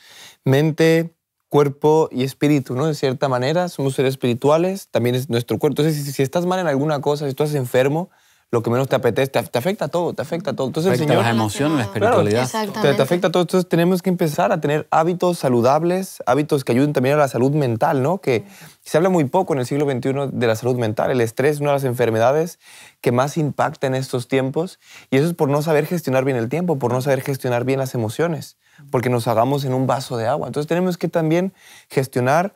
mente, cuerpo y espíritu, ¿no? De cierta manera, somos seres espirituales, también es nuestro cuerpo. Entonces, si estás mal en alguna cosa, si estás enfermo, lo que menos te apetece, te afecta todo, te afecta todo. Entonces, afecta el Señor, las emociones, la espiritualidad. te afecta todo. Entonces, tenemos que empezar a tener hábitos saludables, hábitos que ayuden también a la salud mental, ¿no? Que se habla muy poco en el siglo XXI de la salud mental. El estrés es una de las enfermedades que más impacta en estos tiempos, y eso es por no saber gestionar bien el tiempo, por no saber gestionar bien las emociones, porque nos hagamos en un vaso de agua. Entonces, tenemos que también gestionar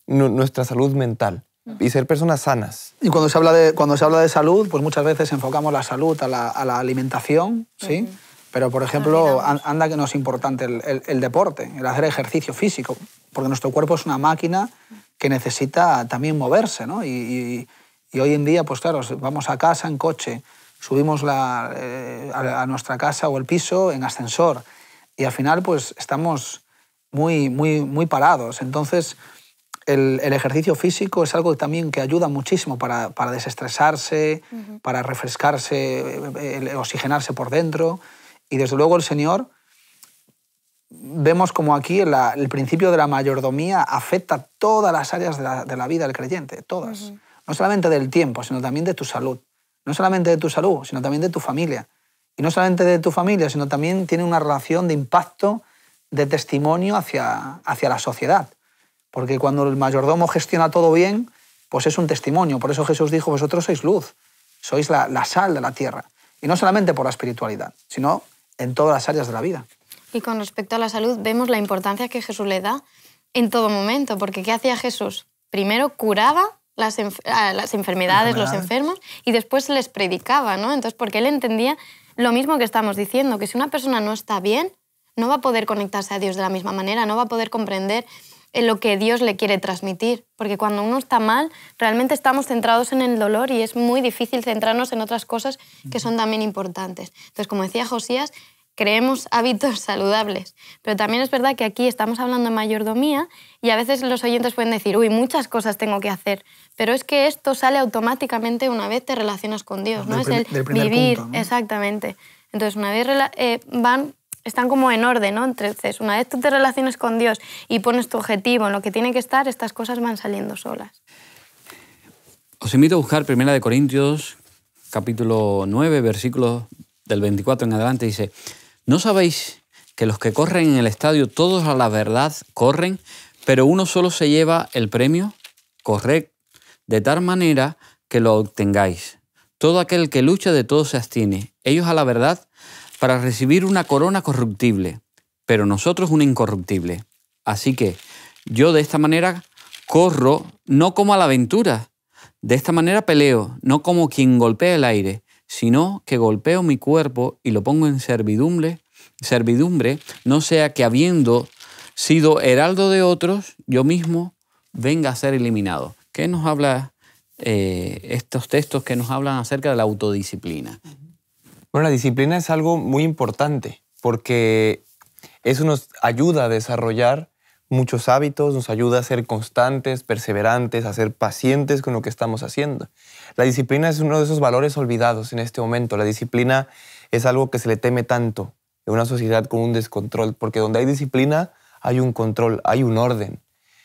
nuestra salud mental y ser personas sanas. Y cuando se habla de salud, pues muchas veces enfocamos la salud a la alimentación, ¿sí? Pero, por ejemplo, anda que no es importante el deporte, el hacer ejercicio físico, porque nuestro cuerpo es una máquina que necesita también moverse, ¿no? Y hoy en día, pues claro, vamos a casa en coche, subimos a nuestra casa o el piso en ascensor, y al final pues estamos muy parados. Entonces, el ejercicio físico es algo también que ayuda muchísimo para desestresarse, para refrescarse, oxigenarse por dentro. Y desde luego el Señor, vemos como aquí el principio de la mayordomía afecta todas las áreas de la vida del creyente, todas. No solamente del tiempo, sino también de tu salud. No solamente de tu salud, sino también de tu familia. Y no solamente de tu familia, sino también tiene una relación de impacto, de testimonio hacia la sociedad. Porque cuando el mayordomo gestiona todo bien, pues es un testimonio. Por eso Jesús dijo, vosotros sois luz, sois la sal de la tierra. Y no solamente por la espiritualidad, sino en todas las áreas de la vida. Y con respecto a la salud, vemos la importancia que Jesús le da en todo momento. Porque ¿qué hacía Jesús? Primero curaba las enfermedades, los enfermos, y después les predicaba, ¿no? Entonces, porque él entendía lo mismo que estamos diciendo, que si una persona no está bien, no va a poder conectarse a Dios de la misma manera, no va a poder comprender lo que Dios le quiere transmitir. Porque cuando uno está mal, realmente estamos centrados en el dolor y es muy difícil centrarnos en otras cosas que son también importantes. Entonces, como decía Josías, creemos hábitos saludables. Pero también es verdad que aquí estamos hablando de mayordomía y a veces los oyentes pueden decir, uy, muchas cosas tengo que hacer. Pero es que esto sale automáticamente una vez te relacionas con Dios, ¿no? Es el vivir, punto, ¿no? Exactamente. Entonces, una vez están como en orden, ¿no? Entonces, una vez tú te relaciones con Dios y pones tu objetivo en lo que tiene que estar, estas cosas van saliendo solas. Os invito a buscar 1 Corintios, capítulo 9, versículos del 24 en adelante. Dice, ¿no sabéis que los que corren en el estadio, todos a la verdad corren, pero uno solo se lleva el premio? Corred de tal manera que lo obtengáis. Todo aquel que lucha de todo se abstiene. Ellos a la verdad para recibir una corona corruptible, pero nosotros una incorruptible. Así que yo de esta manera corro, no como a la aventura. De esta manera peleo, no como quien golpea el aire, sino que golpeo mi cuerpo y lo pongo en servidumbre, no sea que habiendo sido heraldo de otros, yo mismo venga a ser eliminado. ¿Qué nos habla estos textos que nos hablan acerca de la autodisciplina? Bueno, la disciplina es algo muy importante porque eso nos ayuda a desarrollar muchos hábitos, nos ayuda a ser constantes, perseverantes, a ser pacientes con lo que estamos haciendo. La disciplina es uno de esos valores olvidados en este momento. La disciplina es algo que se le teme tanto en una sociedad con un descontrol, porque donde hay disciplina hay un control, hay un orden.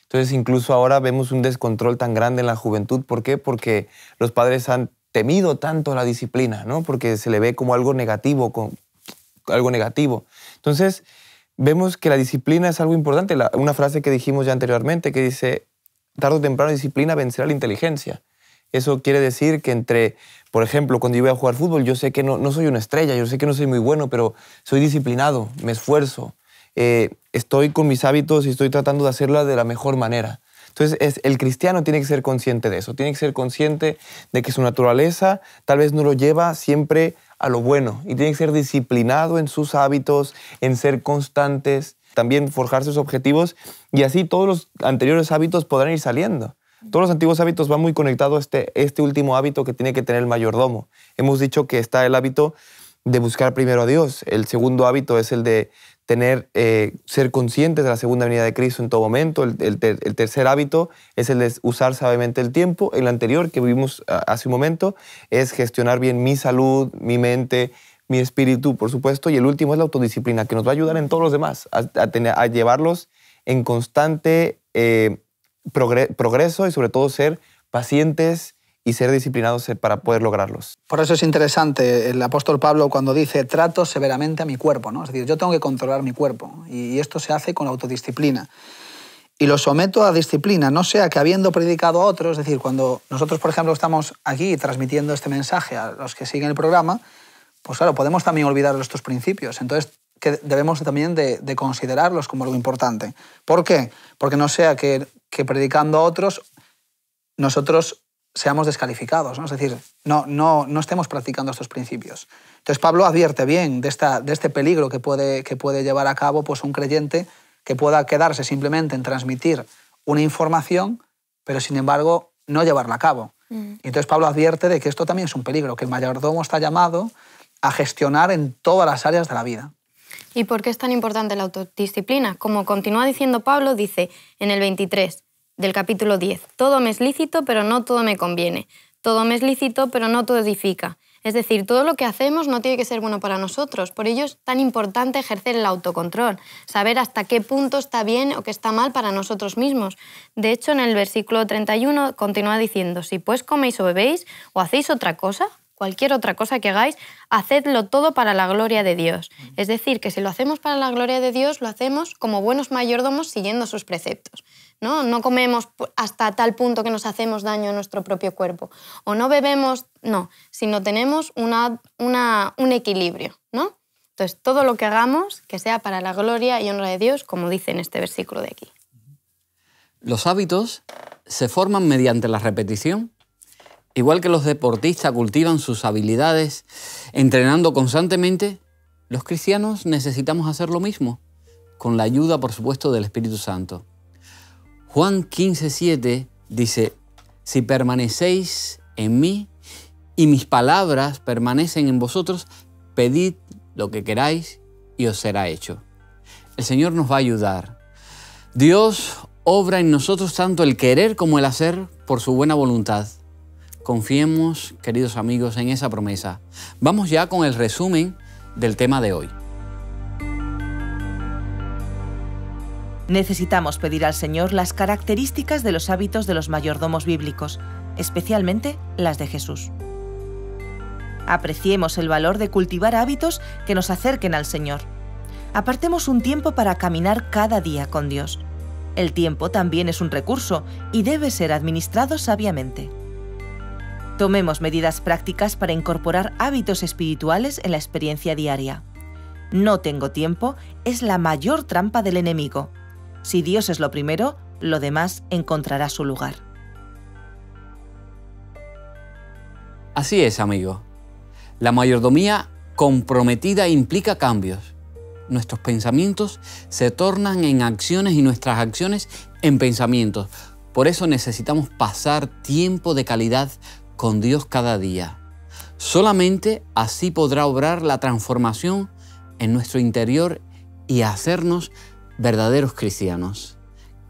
Entonces, incluso ahora vemos un descontrol tan grande en la juventud. ¿Por qué? Porque los padres han temido tanto la disciplina, ¿no? Porque se le ve como algo negativo, Entonces, vemos que la disciplina es algo importante. Una frase que dijimos ya anteriormente que dice, tarde o temprano la disciplina vencerá la inteligencia. Eso quiere decir que por ejemplo, cuando yo voy a jugar fútbol, yo sé que no soy una estrella, yo sé que no soy muy bueno, pero soy disciplinado, me esfuerzo, estoy con mis hábitos y estoy tratando de hacerlo de la mejor manera. Entonces, el cristiano tiene que ser consciente de eso, tiene que ser consciente de que su naturaleza tal vez no lo lleva siempre a lo bueno y tiene que ser disciplinado en sus hábitos, en ser constantes, también forjar sus objetivos y así todos los anteriores hábitos podrán ir saliendo. Todos los antiguos hábitos van muy conectados a este último hábito que tiene que tener el mayordomo. Hemos dicho que está el hábito de buscar primero a Dios. El segundo hábito es el de ser conscientes de la segunda venida de Cristo en todo momento. El tercer hábito es el de usar sabiamente el tiempo. El anterior, que vimos hace un momento, es gestionar bien mi salud, mi mente, mi espíritu, por supuesto. Y el último es la autodisciplina, que nos va a ayudar en todos los demás, a llevarlos en constante progreso y sobre todo ser pacientes y ser disciplinados para poder lograrlos. Por eso es interesante el apóstol Pablo cuando dice trato severamente a mi cuerpo, ¿no? Es decir, yo tengo que controlar mi cuerpo y esto se hace con la autodisciplina. Y lo someto a disciplina, no sea que habiendo predicado a otros, es decir, cuando nosotros, por ejemplo, estamos aquí transmitiendo este mensaje a los que siguen el programa, pues claro, podemos también olvidar estos principios. Entonces, que debemos también de considerarlos como algo importante. ¿Por qué? Porque no sea que predicando a otros nosotros seamos descalificados, ¿no? Es decir, no estemos practicando estos principios. Entonces Pablo advierte bien de este peligro que puede llevar a cabo pues, un creyente que pueda quedarse simplemente en transmitir una información, pero sin embargo no llevarla a cabo. Y entonces Pablo advierte de que esto también es un peligro, que el mayordomo está llamado a gestionar en todas las áreas de la vida. ¿Y por qué es tan importante la autodisciplina? Como continúa diciendo Pablo, dice en el 23 del capítulo 10, todo me es lícito, pero no todo me conviene. Todo me es lícito, pero no todo edifica. Es decir, todo lo que hacemos no tiene que ser bueno para nosotros. Por ello es tan importante ejercer el autocontrol, saber hasta qué punto está bien o qué está mal para nosotros mismos. De hecho, en el versículo 31 continúa diciendo, si pues coméis o bebéis o hacéis otra cosa, cualquier otra cosa que hagáis, hacedlo todo para la gloria de Dios. Es decir, que si lo hacemos para la gloria de Dios, lo hacemos como buenos mayordomos siguiendo sus preceptos. No comemos hasta tal punto que nos hacemos daño a nuestro propio cuerpo. O no bebemos, no, sino tenemos un equilibrio, ¿no? Entonces, todo lo que hagamos, que sea para la gloria y honra de Dios, como dice en este versículo de aquí. Los hábitos se forman mediante la repetición. Igual que los deportistas cultivan sus habilidades entrenando constantemente, los cristianos necesitamos hacer lo mismo, con la ayuda, por supuesto, del Espíritu Santo. Juan 15:7 dice, si permanecéis en mí y mis palabras permanecen en vosotros, pedid lo que queráis y os será hecho. El Señor nos va a ayudar. Dios obra en nosotros tanto el querer como el hacer por su buena voluntad. Confiemos, queridos amigos, en esa promesa. Vamos ya con el resumen del tema de hoy. Necesitamos pedir al Señor las características de los hábitos de los mayordomos bíblicos, especialmente las de Jesús. Apreciemos el valor de cultivar hábitos que nos acerquen al Señor. Apartemos un tiempo para caminar cada día con Dios. El tiempo también es un recurso y debe ser administrado sabiamente. Tomemos medidas prácticas para incorporar hábitos espirituales en la experiencia diaria. No tengo tiempo es la mayor trampa del enemigo. Si Dios es lo primero, lo demás encontrará su lugar. Así es, amigo. La mayordomía comprometida implica cambios. Nuestros pensamientos se tornan en acciones y nuestras acciones en pensamientos. Por eso necesitamos pasar tiempo de calidad con Dios cada día. Solamente así podrá obrar la transformación en nuestro interior y hacernos verdaderos cristianos,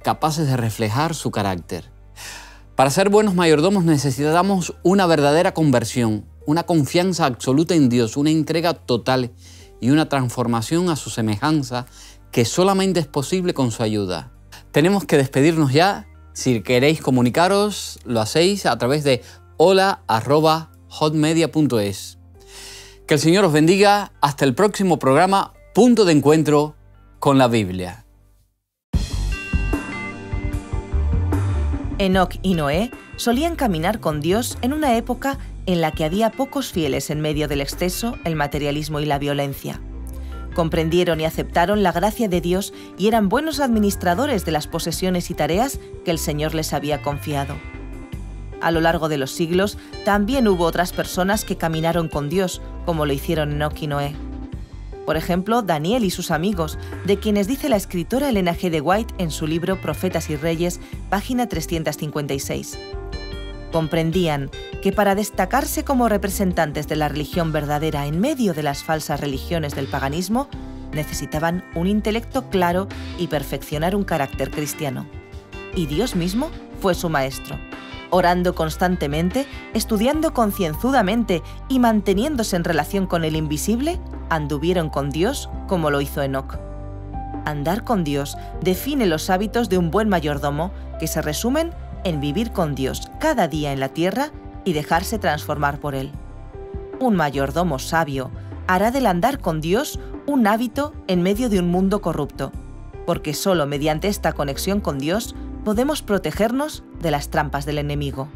capaces de reflejar su carácter. Para ser buenos mayordomos necesitamos una verdadera conversión, una confianza absoluta en Dios, una entrega total y una transformación a su semejanza que solamente es posible con su ayuda. Tenemos que despedirnos ya. Si queréis comunicaros, lo hacéis a través de hola@hotmedia.es. Que el Señor os bendiga. Hasta el próximo programa, Punto de Encuentro con la Biblia. Enoc y Noé solían caminar con Dios en una época en la que había pocos fieles en medio del exceso, el materialismo y la violencia. Comprendieron y aceptaron la gracia de Dios y eran buenos administradores de las posesiones y tareas que el Señor les había confiado. A lo largo de los siglos, también hubo otras personas que caminaron con Dios, como lo hicieron Enoc y Noé. Por ejemplo, Daniel y sus amigos, de quienes dice la escritora Elena G. de White en su libro Profetas y Reyes, página 356. Comprendían que para destacarse como representantes de la religión verdadera en medio de las falsas religiones del paganismo, necesitaban un intelecto claro y perfeccionar un carácter cristiano. Y Dios mismo fue su maestro. Orando constantemente, estudiando concienzudamente y manteniéndose en relación con el invisible, anduvieron con Dios como lo hizo Enoc. Andar con Dios define los hábitos de un buen mayordomo que se resumen en vivir con Dios cada día en la tierra y dejarse transformar por Él. Un mayordomo sabio hará del andar con Dios un hábito en medio de un mundo corrupto, porque solo mediante esta conexión con Dios podemos protegernos de las trampas del enemigo.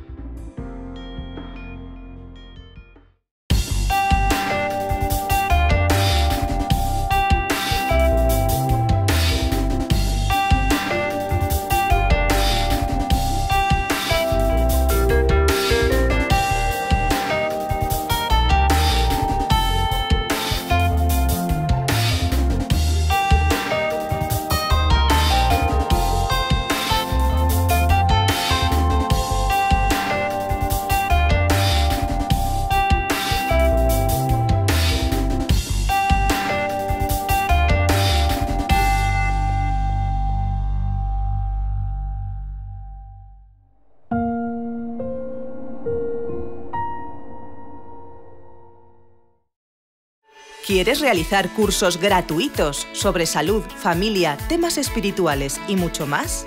¿Quieres realizar cursos gratuitos sobre salud, familia, temas espirituales y mucho más?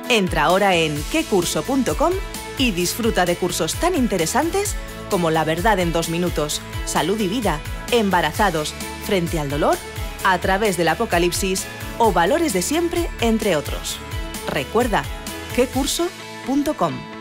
Entra ahora en quecurso.com y disfruta de cursos tan interesantes como La verdad en 2 minutos, Salud y vida, Embarazados, Frente al dolor, A través del Apocalipsis o Valores de siempre, entre otros. Recuerda, quecurso.com.